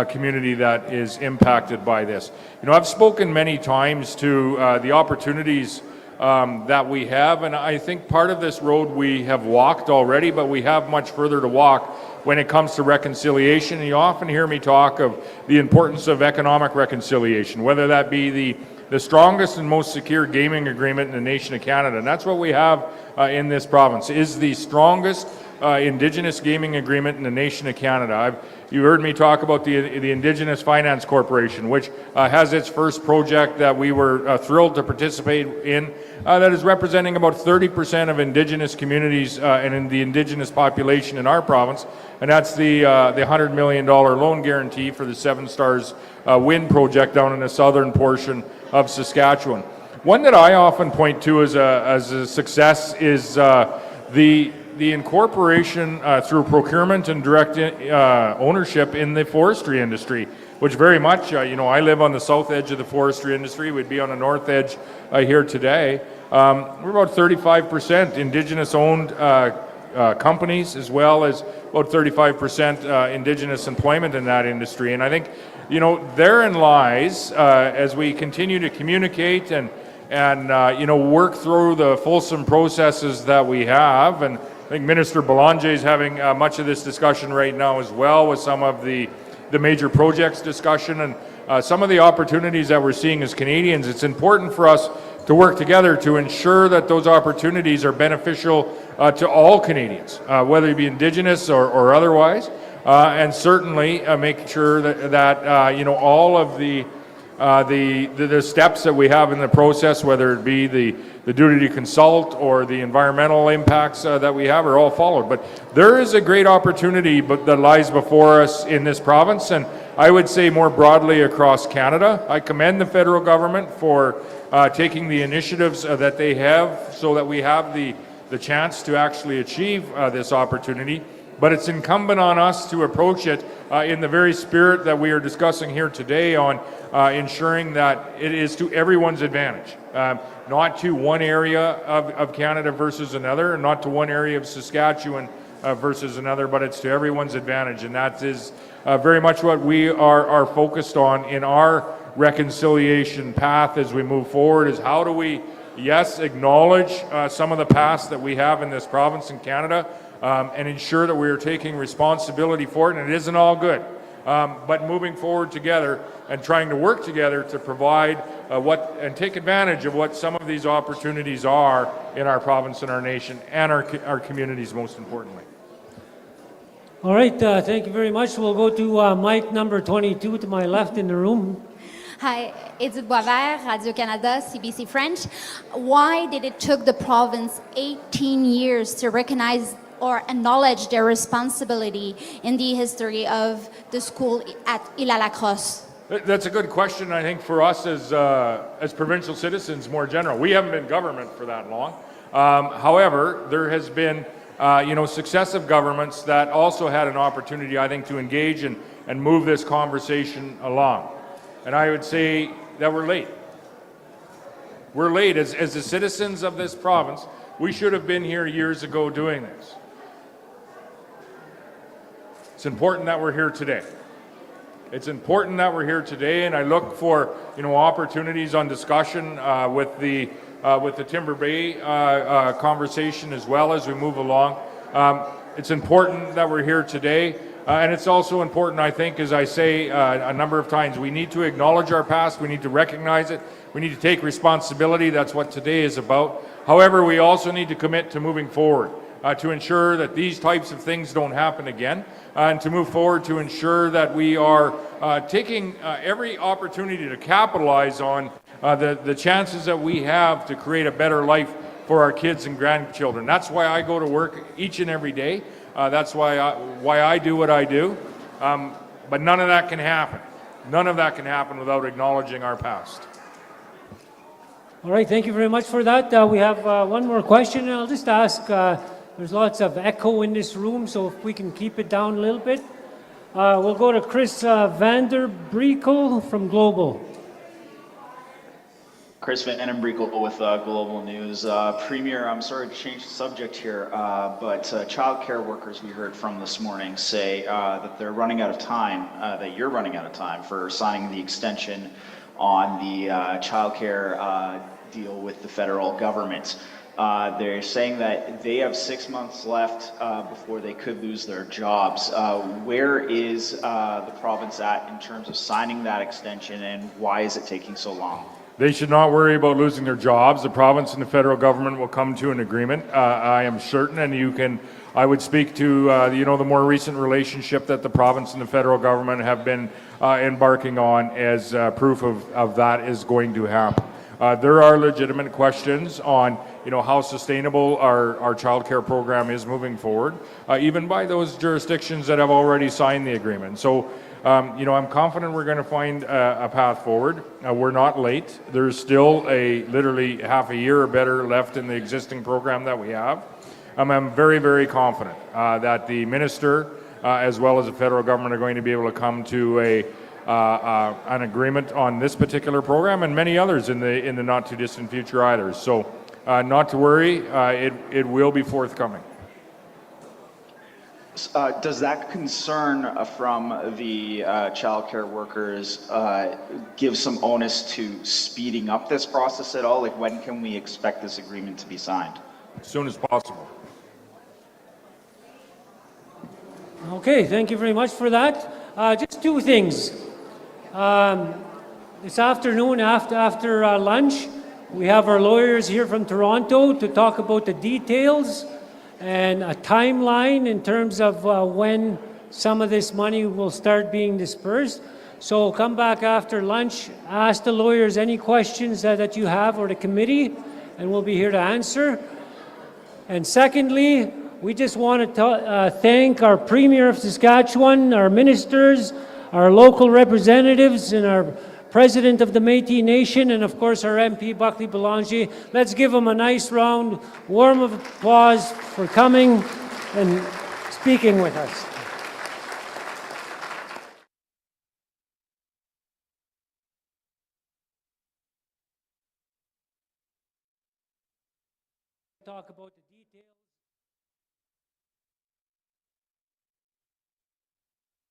community that is impacted by this. I've spoken many times to the opportunities that we have, and I think part of this road we have walked already, but we have much further to walk when it comes to reconciliation. And you often hear me talk of the importance of economic reconciliation, whether that be the strongest and most secure gaming agreement in the nation of Canada. And that's what we have in this province, is the strongest Indigenous gaming agreement in the nation of Canada. You heard me talk about the Indigenous Finance Corporation, which has its first project that we were thrilled to participate in, that is representing about 30% of Indigenous communities and in the Indigenous population in our province, and that's the $100 million loan guarantee for the Seven Stars Wind project down in the southern portion of Saskatchewan. One that I often point to as a success is the incorporation through procurement and direct ownership in the forestry industry, which very much, I live on the south edge of the forestry industry. We'd be on the north edge here today. We're about 35% Indigenous-owned companies, as well as about 35% Indigenous employment in that industry. And I think, therein lies, as we continue to communicate and work through the fulsome processes that we have, and I think Minister Belanger is having much of this discussion right now as well, with some of the major projects discussion and some of the opportunities that we're seeing as Canadians. It's important for us to work together to ensure that those opportunities are beneficial to all Canadians, whether it be Indigenous or otherwise, and certainly make sure that you know, all of the steps that we have in the process, whether it be the duty to consult or the environmental impacts that we have, are all followed. But there is a great opportunity that lies before us in this province, and I would say more broadly across Canada. I commend the federal government for taking the initiatives that they have so that we have the chance to actually achieve this opportunity. But it's incumbent on us to approach it in the very spirit that we are discussing here today on ensuring that it is to everyone's advantage, not to one area of Canada versus another, and not to one area of Saskatchewan versus another, but it's to everyone's advantage. And that is very much what we are focused on in our reconciliation path as we move forward, is how do we, yes, acknowledge some of the past that we have in this province in Canada, and ensure that we are taking responsibility for it, and it isn't all good. But moving forward together and trying to work together to provide and take advantage of what some of these opportunities are in our province and our nation and our communities, most importantly. All right, thank you very much. We'll go to mic number 22 to my left in the room. Hi, Edith Boisvert, Radio-Canada, CBC French. Why did it took the province 18 years to recognize or acknowledge their responsibility in the history of the school at Île-à-la-Crosse? That's a good question, I think, for us as provincial citizens more general. We haven't been government for that long. However, there has been you know, successive governments that also had an opportunity, I think, to engage and move this conversation along. And I would say that we're late. We're late. As the citizens of this province, we should have been here years ago doing this. It's important that we're here today. It's important that we're here today, and I look for, you know, opportunities on discussion with the Timber Bay conversation as well as we move along. It's important that we're here today, and it's also important, I think, as I say a number of times, we need to acknowledge our past, we need to recognize it, we need to take responsibility. That's what today is about. However, we also need to commit to moving forward, to ensure that these types of things don't happen again, and to move forward to ensure that we are taking every opportunity to capitalize on the chances that we have to create a better life for our kids and grandchildren. That's why I go to work each and every day. That's why I do what I do. But none of that can happen. None of that can happen without acknowledging our past. All right, thank you very much for that. We have one more question, and I'll just ask, there's lots of echo in this room, so if we can keep it down a little bit. We'll go to Chris Vander Breekel from Global. Chris Van Den Breekel with Global News. Premier, I'm sorry to change the subject here, but child care workers we heard from this morning say that they're running out of time, that you're running out of time for signing the extension on the child care deal with the federal government. They're saying that they have 6 months left before they could lose their jobs. Where is the province at in terms of signing that extension, and why is it taking so long? They should not worry about losing their jobs. The province and the federal government will come to an agreement, I am certain, and I would speak to you know, the more recent relationship that the province and the federal government have been embarking on as proof of that is going to happen. There are legitimate questions on, you know, how sustainable our child care program is moving forward, even by those jurisdictions that have already signed the agreement. So, you know, I'm confident we're going to find a path forward. We're not late. There's still literally half a year or better left in the existing program that we have. I'm very, very confident that the minister, as well as the federal government, are going to be able to come to an agreement on this particular program and many others in the not too distant future either. So, not to worry, it will be forthcoming. Does that concern from the childcare workers give some onus to speeding up this process at all? Like, when can we expect this agreement to be signed? As soon as possible. Okay, thank you very much for that. Just two things. This afternoon, after lunch, We have our lawyers here from Toronto to talk about the details and a timeline in terms of when some of this money will start being dispersed. So come back after lunch, ask the lawyers any questions that you have or the committee, and we'll be here to answer. And secondly, we just want to thank our Premier of Saskatchewan, our ministers, our local representatives, and our President of the Métis Nation, and of course our MP, Buckley Belanger. Let's give them a nice round, warm of applause for coming and speaking with us. Talk about the details.